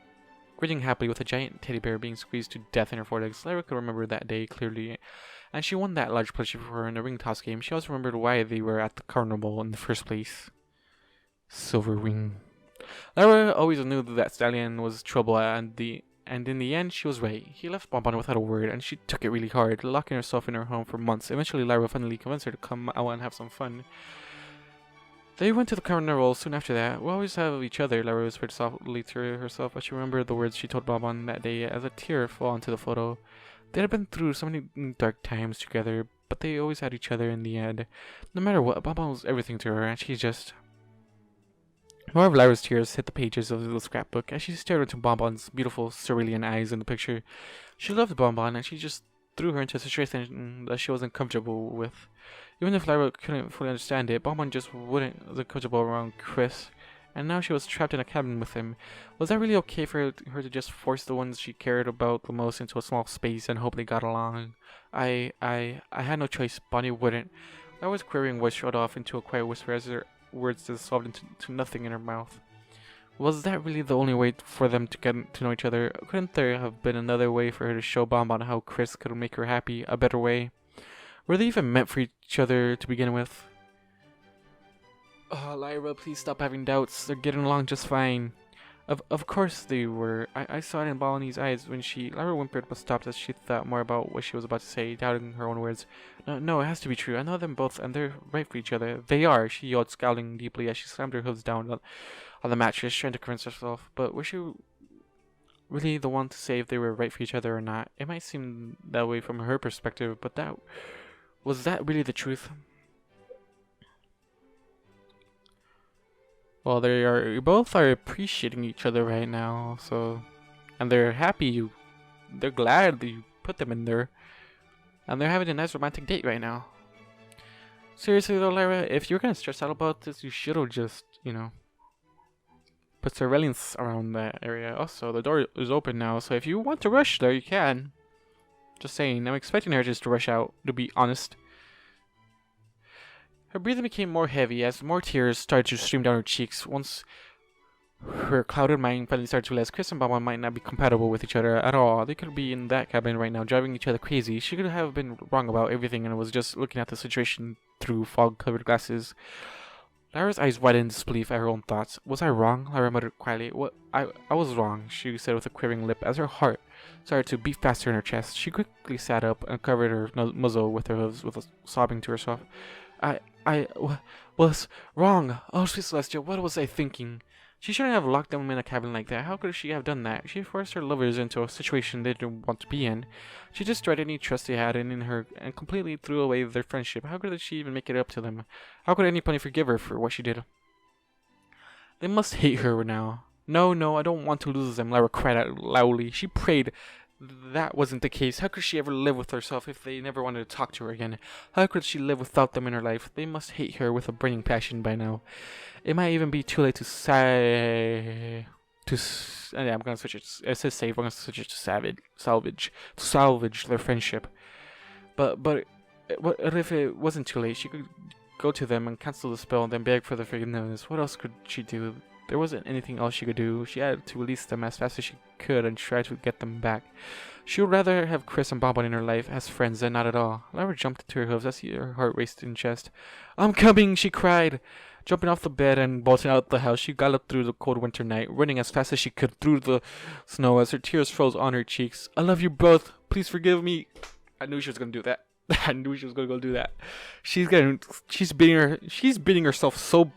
grinning happily with a giant teddy bear being squeezed to death in her vortex. Lyra could remember that day clearly, and she won that large plushie for her in a ring toss game. She also remembered why they were at the carnival in the first place. Silver Ring. Lyra always knew that Stallion was trouble, and in the end, she was right. He left Bonbon without a word, and she took it really hard, locking herself in her home for months. Eventually, Lyra finally convinced her to come out and have some fun. They went to the carnival soon after that. "We'll always have each other," Lyra whispered softly to herself as she remembered the words she told Bonbon that day as a tear fell onto the photo. They had been through so many dark times together, but they always had each other in the end. No matter what, Bonbon was everything to her, and she just... More of Lyra's tears hit the pages of the scrapbook as she stared into Bonbon's beautiful cerulean eyes in the picture. She loved Bonbon, and she just threw her into a situation that she wasn't comfortable with. Even if Lyra couldn't fully understand it, Bonbon just wasn't comfortable around Chris, and now she was trapped in a cabin with him. Was that really okay for her to just force the ones she cared about the most into a small space and hope they got along? I had no choice. Bonnie wouldn't. Lyra's querying voice shut off into a quiet whisper as her words dissolved into nothing in her mouth. Was that really the only way for them to get to know each other? Couldn't there have been another way for her to show Bonbon how Chris could make her happy? A better way? Were they even meant for each other to begin with? Oh, Lyra, please stop having doubts. They're getting along just fine. Of course they were. I saw it in Bonnie's eyes when Lyra whimpered but stopped as she thought more about what she was about to say, doubting her own words. No, it has to be true. I know them both, and they're right for each other. They are, she yelled, scowling deeply as she slammed her hooves down on the mattress, trying to convince herself. But was she really the one to say if they were right for each other or not? It might seem that way from her perspective, but was that really the truth? Well, you both are appreciating each other right now, and they're happy they're glad that you put them in there, and they're having a nice romantic date right now. Seriously though, Lyra, if you're gonna stress out about this, you should've just, put surveillance around that area. Also, the door is open now, so if you want to rush there, you can. Just saying, I'm expecting her just to rush out, to be honest. Her breathing became more heavy as more tears started to stream down her cheeks. Once her clouded mind finally started to realize Chris and Bonbon might not be compatible with each other at all. They could be in that cabin right now, driving each other crazy. She could have been wrong about everything and was just looking at the situation through fog-covered glasses. Lyra's eyes widened in disbelief at her own thoughts. "Was I wrong?" Lyra muttered quietly. "What? I was wrong," she said with a quivering lip as her heart started to beat faster in her chest. She quickly sat up and covered her muzzle with her hooves, sobbing to herself. I was wrong. Oh, sweet Celestia, what was I thinking? She shouldn't have locked them in a cabin like that. How could she have done that? She forced her lovers into a situation they didn't want to be in. She destroyed any trust they had in her and completely threw away their friendship. How could she even make it up to them? How could anybody forgive her for what she did? They must hate her now. No, I don't want to lose them, Lyra cried out loudly. She prayed that wasn't the case. How could she ever live with herself if they never wanted to talk to her again? How could she live without them in her life? They must hate her with a burning passion by now. It might even be too late to say... yeah, I'm gonna switch it. It says save. I'm gonna switch it to salvage their friendship. But what if it wasn't too late? She could go to them and cancel the spell and then beg for their forgiveness. What else could she do? There wasn't anything else she could do. She had to release them as fast as she could and try to get them back. She would rather have Chris and Bonbon in her life as friends than not at all. Lyra jumped to her hooves as her heart raced in chest. "I'm coming!" she cried. Jumping off the bed and bolting out the house, she galloped through the cold winter night, running as fast as she could through the snow as her tears froze on her cheeks. "I love you both. Please forgive me." I knew she was gonna do that. I knew she was gonna go do that. She's beating herself so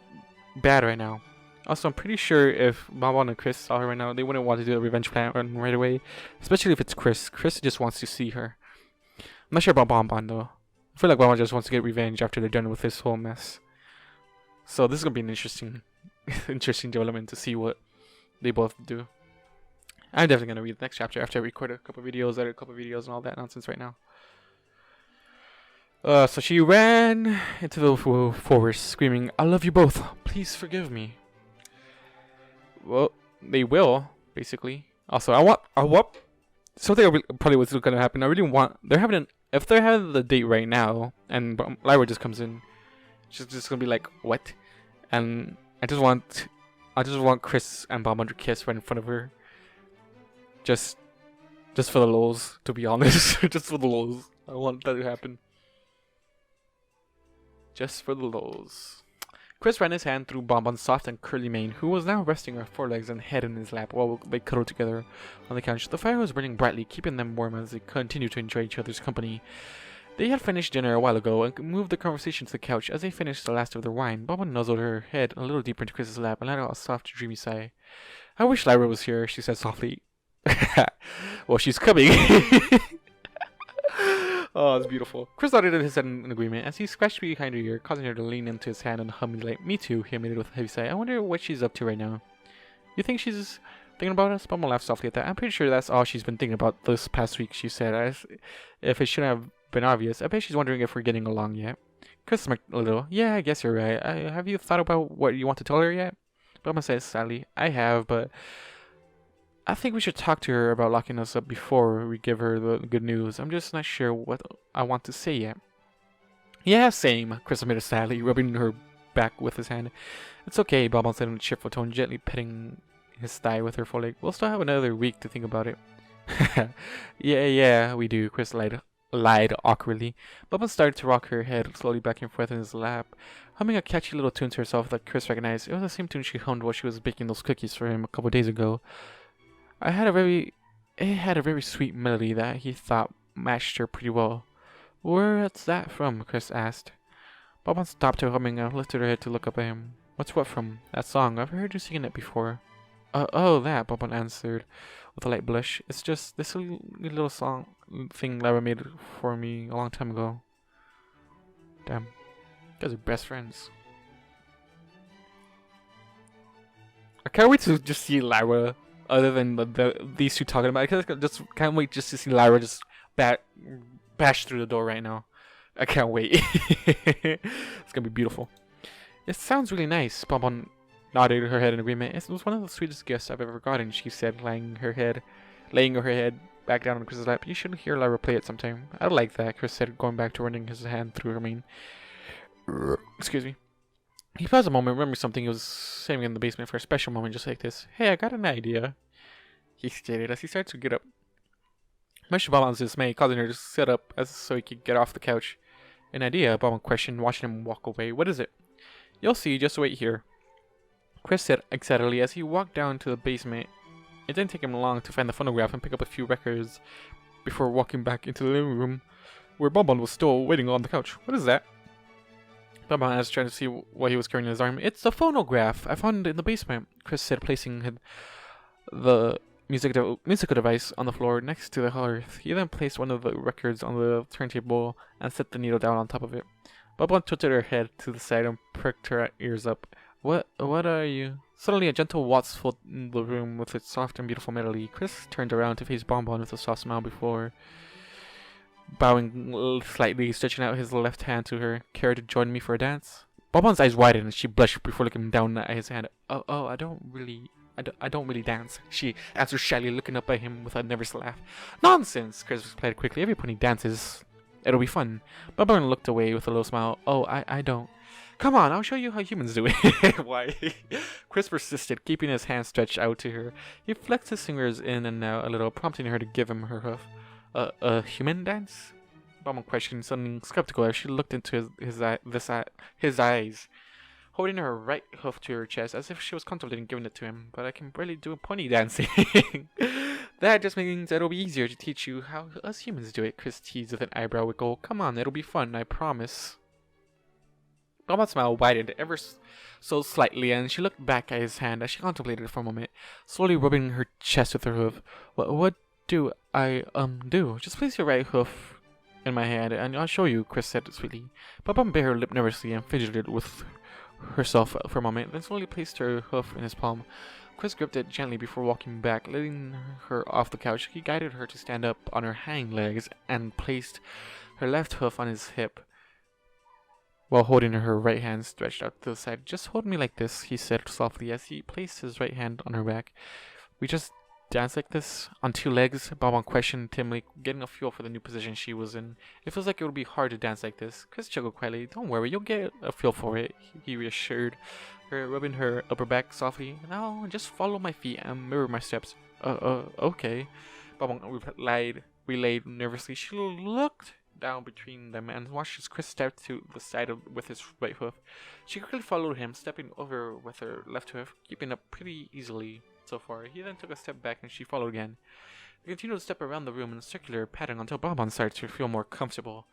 bad right now. Also, I'm pretty sure if Bonbon and Chris saw her right now, they wouldn't want to do a revenge plan right away. Especially if it's Chris. Chris just wants to see her. I'm not sure about Bonbon though. I feel like Bonbon just wants to get revenge after they're done with this whole mess. So this is gonna be an interesting development to see what they both do. I'm definitely gonna read the next chapter after I record a couple videos, edit a couple videos, and all that nonsense right now. So she ran into the forest, screaming, "I love you both. Please forgive me." Well, they will, basically. Also, I want something probably was going to happen. I really want if they're having the date right now, and Lyra just comes in, she's just gonna be like, what? And I just want Chris and Bonbon to kiss right in front of her. Just for the lols, to be honest. Just for the lols. I want that to happen. Just for the lols. Chris ran his hand through Bonbon's soft and curly mane, who was now resting her forelegs and head in his lap while they cuddled together on the couch. The fire was burning brightly, keeping them warm as they continued to enjoy each other's company. They had finished dinner a while ago and moved the conversation to the couch. As they finished the last of their wine, Bonbon nuzzled her head a little deeper into Chris's lap and let out a soft, dreamy sigh. I wish Lyra was here, she said softly. Well, she's coming. Oh, it's beautiful. Chris nodded his head in agreement as he scratched behind her ear, causing her to lean into his hand and hum like, me too, he admitted with a heavy sigh. I wonder what she's up to right now. You think she's thinking about us? Bonbon laughed softly at that. I'm pretty sure that's all she's been thinking about this past week, she said, as if it shouldn't have been obvious. I bet she's wondering if we're getting along yet. Chris smirked a little. Yeah, I guess you're right. Have you thought about what you want to tell her yet? Bonbon said sadly, I have, but I think we should talk to her about locking us up before we give her the good news. I'm just not sure what I want to say yet. Yeah, same, Chris admitted sadly, rubbing her back with his hand. It's okay, Bonbon said in a cheerful tone, gently petting his thigh with her foreleg. We'll still have another week to think about it. Yeah, we do, Chris lied awkwardly. Bonbon started to rock her head slowly back and forth in his lap, humming a catchy little tune to herself that Chris recognized. It was the same tune she hummed while she was baking those cookies for him a couple days ago. It had a very sweet melody that he thought matched her pretty well. Where's that from? Chris asked. Bonbon stopped her humming and lifted her head to look up at him. What's what from? That song. I've heard you singing it before. Oh, that, Bonbon answered with a light blush. It's just this little song thing Lyra made for me a long time ago. Damn. You guys are best friends. I can't wait to just see Lyra. Other than these two talking about it, I just can't wait just to see Lyra just bash through the door right now. I can't wait. It's gonna be beautiful. It sounds really nice. Bonbon nodded her head in agreement. It was one of the sweetest gifts I've ever gotten, she said, laying her head back down on Chris's lap. You should hear Lyra play it sometime. I like that, Chris said, going back to running his hand through her mane. Excuse me. He paused a moment, remembering something he was saving in the basement for a special moment just like this. Hey, I got an idea, he stated as he started to get up. Much to Bonbon's dismay, causing her to sit up so he could get off the couch. An idea? Bonbon questioned, watching him walk away. What is it? You'll see, just wait here, Chris said excitedly as he walked down to the basement. It didn't take him long to find the phonograph and pick up a few records before walking back into the living room where Bonbon was still waiting on the couch. What is that? Bonbon asked, trying to see what he was carrying in his arm. It's a phonograph. I found it in the basement, Chris said, placing the musical device on the floor next to the hearth. He then placed one of the records on the turntable and set the needle down on top of it. Bonbon tilted her head to the side and pricked her ears up. What are you? Suddenly a gentle waltz filled the room with its soft and beautiful melody. Chris turned around to face Bonbon with a soft smile before bowing slightly, stretching out his left hand to her. Care to join me for a dance? Bonbon's eyes widened and she blushed before looking down at his hand. I don't really dance, she answered shyly, looking up at him with a nervous laugh. Nonsense, Chris replied quickly. Every pony dances. It'll be fun. Bonbon looked away with a little smile. Oh, I don't. Come on, I'll show you how humans do it. Why? Chris persisted, keeping his hand stretched out to her. He flexed his fingers in and out a little, prompting her to give him her hoof. A human dance? Bonbon questioned, suddenly skeptical as she looked into his eyes, holding her right hoof to her chest as if she was contemplating giving it to him. But I can barely do pony dancing. That just means it'll be easier to teach you how us humans do it, Chris teased with an eyebrow wiggle. Come on, it'll be fun, I promise. Bonbon's smile widened ever so slightly, and she looked back at his hand as she contemplated it for a moment, slowly rubbing her chest with her hoof. What do I do? Just place your right hoof in my hand, and I'll show you, Chris said sweetly. Bonbon bit her lip nervously and fidgeted with herself for a moment, then slowly placed her hoof in his palm. Chris gripped it gently before walking back, letting her off the couch. He guided her to stand up on her hind legs and placed her left hoof on his hip, while holding her right hand stretched out to the side. Just hold me like this, he said softly as he placed his right hand on her back. We just dance like this on two legs? Bonbon questioned timidly, getting a feel for the new position she was in. It feels like it would be hard to dance like this. Chris chuckled quietly. Don't worry, you'll get a feel for it, he reassured her, rubbing her upper back softly. Now, just follow my feet and mirror my steps. Okay. Bonbon relayed nervously. She looked down between them and watched as Chris stepped to the side with his right hoof. She quickly followed him, stepping over with her left hoof, keeping up pretty easily so far. He then took a step back and she followed again. They continued to step around the room in a circular pattern until Bonbon started to feel more comfortable.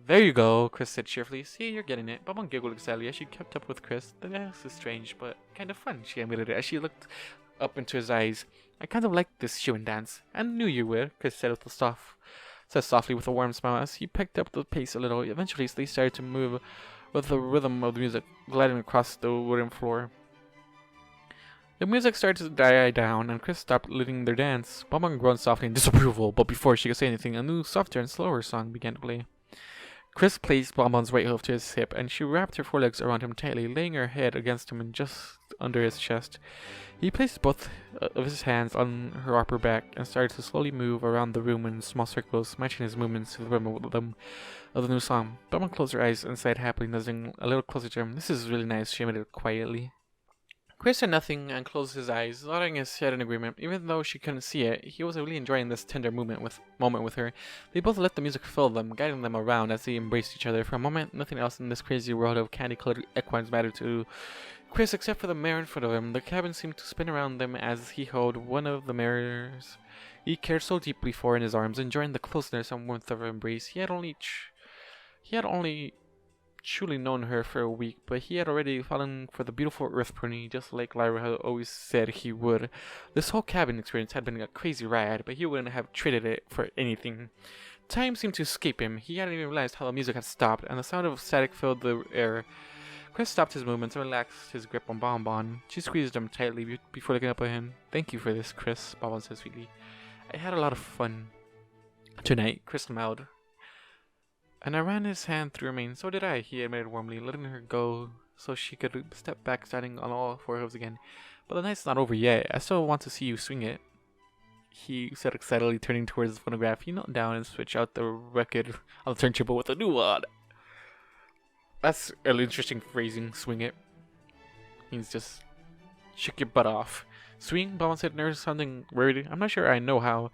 There you go, Chris said cheerfully. See, you're getting it. Bonbon giggled excitedly as she kept up with Chris. The dance is strange, but kind of fun, she admitted it as she looked up into his eyes. I kind of like this shoe dance. I knew you would, Chris said softly with a warm smile as he picked up the pace a little. Eventually, they started to move with the rhythm of the music, gliding across the wooden floor. The music started to die down, and Chris stopped leading their dance. Bonbon groaned softly in disapproval, but before she could say anything, a new, softer and slower song began to play. Chris placed Bonbon's right hoof to his hip, and she wrapped her forelegs around him tightly, laying her head against him and just under his chest. He placed both of his hands on her upper back and started to slowly move around the room in small circles, matching his movements to the rhythm of the new song. Bonbon closed her eyes and sighed happily, nuzzling a little closer to him. This is really nice, she admitted quietly. Chris said nothing and closed his eyes, nodding his head in agreement. Even though she couldn't see it, he was really enjoying this tender moment with her. They both let the music fill them, guiding them around as they embraced each other. For a moment, nothing else in this crazy world of candy-colored equines mattered to Chris except for the mare in front of him. The cabin seemed to spin around them as he held one of the mares he cared so deeply for in his arms, enjoying the closeness and warmth of her embrace. He had only truly known her for a week, but he had already fallen for the beautiful earth pony, just like Lyra had always said he would. This whole cabin experience had been a crazy ride, but he wouldn't have traded it for anything. Time seemed to escape him. He hadn't even realized how the music had stopped, and the sound of static filled the air. Chris stopped his movements and relaxed his grip on Bonbon. She squeezed him tightly before looking up at him. Thank you for this, Chris, Bonbon said sweetly. I had a lot of fun tonight, Chris smiled. And I ran his hand through her mane. So did I, he admitted warmly, letting her go so she could step back, standing on all four hooves again. But the night's not over yet. I still want to see you swing it, he said excitedly, turning towards the phonograph. He knelt down and switched out the record on the turntable with a new one. That's an interesting phrasing, swing it. Means just shake your butt off. Swing, Bonbon said, nervous, sounding worried. I'm not sure I know how.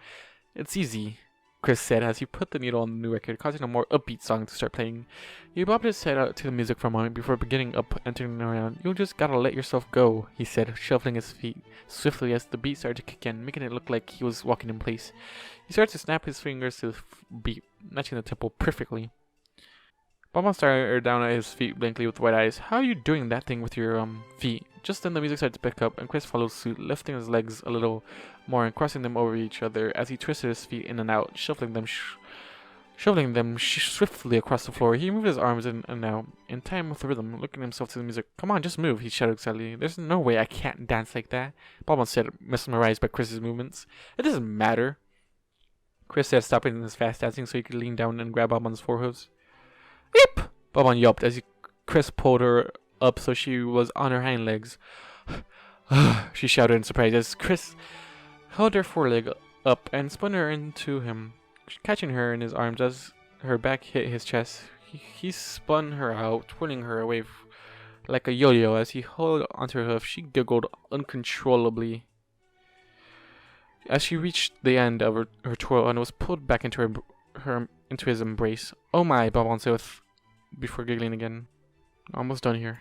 It's easy, Chris said as he put the needle on the new record, causing a more upbeat song to start playing. He bobbed his head out to the music for a moment before beginning up and turning around. You just gotta let yourself go, he said, shuffling his feet swiftly as the beat started to kick in, making it look like he was walking in place. He started to snap his fingers to the beat, matching the tempo perfectly. Bonbon stared down at his feet blankly with wide eyes. How are you doing that thing with your feet? Just then the music started to pick up, and Chris followed suit, lifting his legs a little more and crossing them over each other as he twisted his feet in and out, shuffling them swiftly across the floor. He moved his arms in and out, in time with the rhythm, looking himself to the music. Come on, just move, he shouted excitedly. There's no way I can't dance like that, Bonbon said, mesmerized by Chris's movements. It doesn't matter, Chris said, stopping his fast dancing so he could lean down and grab Bonbon's forehooves. Beep! Bonbon yelped as Chris pulled her up so she was on her hind legs. She shouted in surprise as Chris held her foreleg up and spun her into him, catching her in his arms as her back hit his chest. He spun her out, twirling her away like a yo-yo as he held onto her hoof. She giggled uncontrollably as she reached the end of her twirl and was pulled back into into his embrace. Oh my, Bonbon said before giggling again. Almost done here.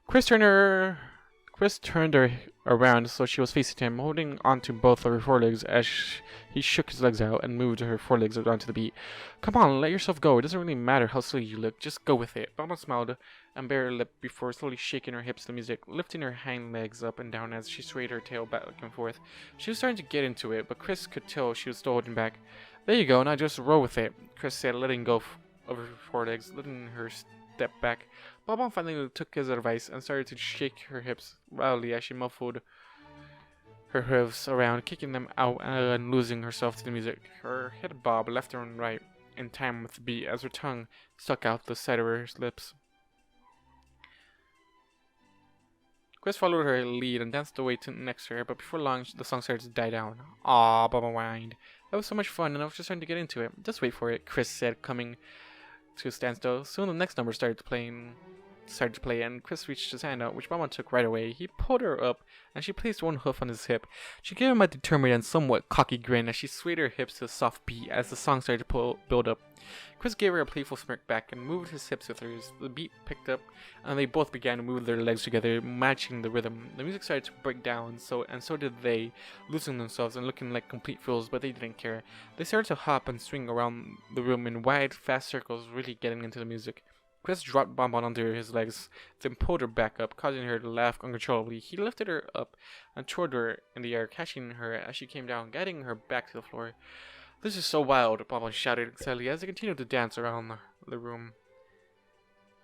Chris turned her around so she was facing him, holding onto both of her forelegs as he shook his legs out and moved her forelegs onto the beat. Come on, let yourself go. It doesn't really matter how silly you look. Just go with it. Bonbon smiled and bare her lip before slowly shaking her hips to the music, lifting her hind legs up and down as she swayed her tail back and forth. She was starting to get into it, but Chris could tell she was still holding back. There you go, now just roll with it, Chris said, letting go of her forelegs, letting her step back. Bonbon finally took his advice and started to shake her hips wildly as she muffled her hooves around, kicking them out and losing herself to the music. Her head bobbed left and right in time with the beat as her tongue stuck out the side of her lips. Chris followed her lead and danced away to next to her, but before long, the song started to die down. Aw, Baba whined. That was so much fun, and I was just trying to get into it. Just wait for it, Chris said, coming to a standstill. Soon the next number started to play, and Chris reached his hand out, which Mama took right away. He pulled her up, and she placed one hoof on his hip. She gave him a determined and somewhat cocky grin as she swayed her hips to a soft beat as the song started to build up. Chris gave her a playful smirk back and moved his hips with hers. The beat picked up, and they both began to move their legs together, matching the rhythm. The music started to break down, so did they, losing themselves and looking like complete fools, but they didn't care. They started to hop and swing around the room in wide, fast circles, really getting into the music. Chris dropped Bonbon onto his legs, then pulled her back up, causing her to laugh uncontrollably. He lifted her up and twirled her in the air, catching her as she came down, guiding her back to the floor. This is so wild, Bonbon shouted excitedly as they continued to dance around the room.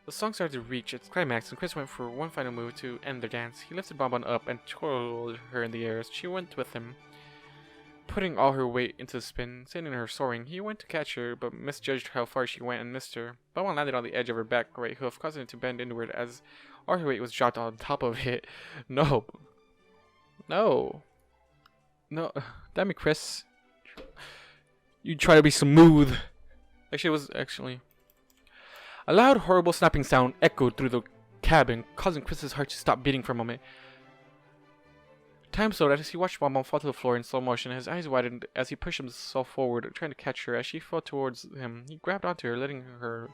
The song started to reach its climax, and Chris went for one final move to end their dance. He lifted Bonbon up and twirled her in the air as she went with him, putting all her weight into the spin, sending her soaring. He went to catch her, but misjudged how far she went and missed her. Bonbon landed on the edge of her back right hoof, causing it to bend inward as all her weight was dropped on top of it. No. Damn it, Chris. You try to be smooth. Actually, it was actually. A loud, horrible snapping sound echoed through the cabin, causing Chris's heart to stop beating for a moment. Time slowed as he watched Bonbon fall to the floor in slow motion. His eyes widened as he pushed himself forward, trying to catch her. As she fell towards him, he grabbed onto her, letting her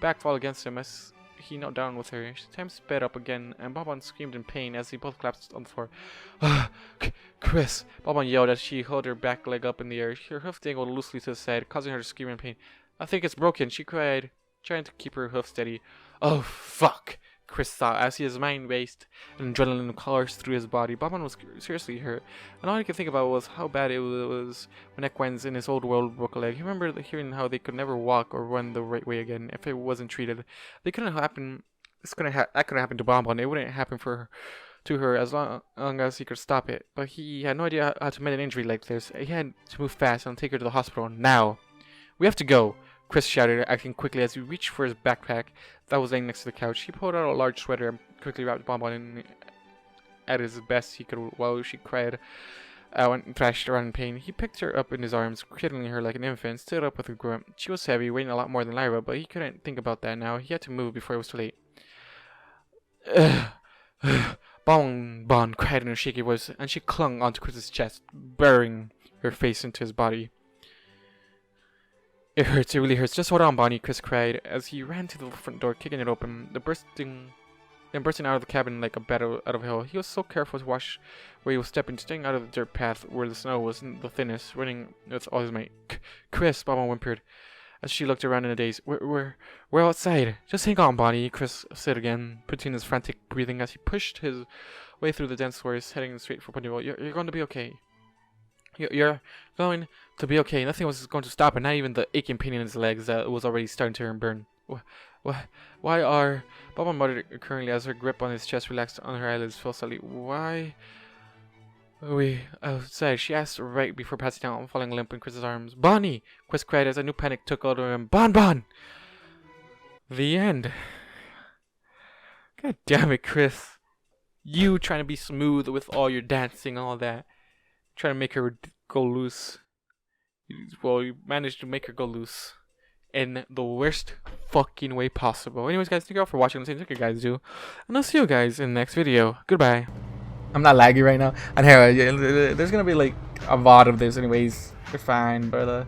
back fall against him as he knelt down with her. Time sped up again, and Bonbon screamed in pain as they both collapsed on the floor. Chris! Bonbon yelled as she held her back leg up in the air. Her hoof dangled loosely to the side, causing her to scream in pain. I think it's broken, she cried, trying to keep her hoof steady. Oh, fuck! Chris thought as his mind raced and adrenaline coursed through his body. Bonbon was seriously hurt, and all he could think about was how bad it was when equines in his old world broke a leg. He remembered hearing how they could never walk or run the right way again if it wasn't treated. That couldn't happen to Bonbon. It wouldn't happen to her as long as he could stop it. But he had no idea how to mend an injury like this. He had to move fast and take her to the hospital now. We have to go, Chris shouted, acting quickly as he reached for his backpack that was laying next to the couch. He pulled out a large sweater and quickly wrapped Bonbon in at his best he could while she cried out and thrashed around in pain. He picked her up in his arms, cradling her like an infant, stood up with a grunt. She was heavy, weighing a lot more than Lyra, but he couldn't think about that now. He had to move before it was too late. Bonbon cried in a shaky voice, and she clung onto Chris's chest, burying her face into his body. It hurts, it really hurts. Just hold on, Bonnie, Chris cried as he ran to the front door, kicking it open, bursting out of the cabin like a bat out of hell. He was so careful to watch where he was stepping, staying out of the dirt path where the snow was the thinnest, running with all his might. Chris, Bonbon whimpered as she looked around in a daze. We're outside. Just hang on, Bonnie, Chris said again, putting his frantic breathing as he pushed his way through the dense forest, heading straight for Ponyville. You're going to be okay. You're going to be okay. Nothing was going to stop it, not even the aching pain in his legs that was already starting to burn. Why are... Bonbon muttered currently as her grip on his chest relaxed on her eyelids fell slightly. Why are we outside? She asked right before passing out and falling limp in Chris's arms. Bonnie! Chris cried as a new panic took hold of him. Bonbon! The end. God damn it, Chris. You trying to be smooth with all your dancing and all that. Trying to make her go loose. Well, you managed to make her go loose in the worst fucking way possible. Anyways, guys, thank you all for watching. Thank you guys do, and I'll see you guys in the next video. Goodbye. I'm not laggy right now, and here there's gonna be like a VOD of this. Anyways, we're fine, brother.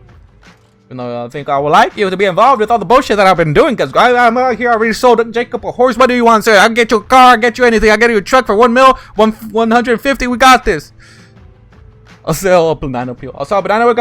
You know, I think I would like you to be involved with all the bullshit that I've been doing, because I'm out here. I already sold Jacob a horse. What do you want, sir? I'll get you a car. I'll get you anything. I'll get you a truck for 1 mil, 150. We got this. I'll sell a banana peel. I'll sell a banana.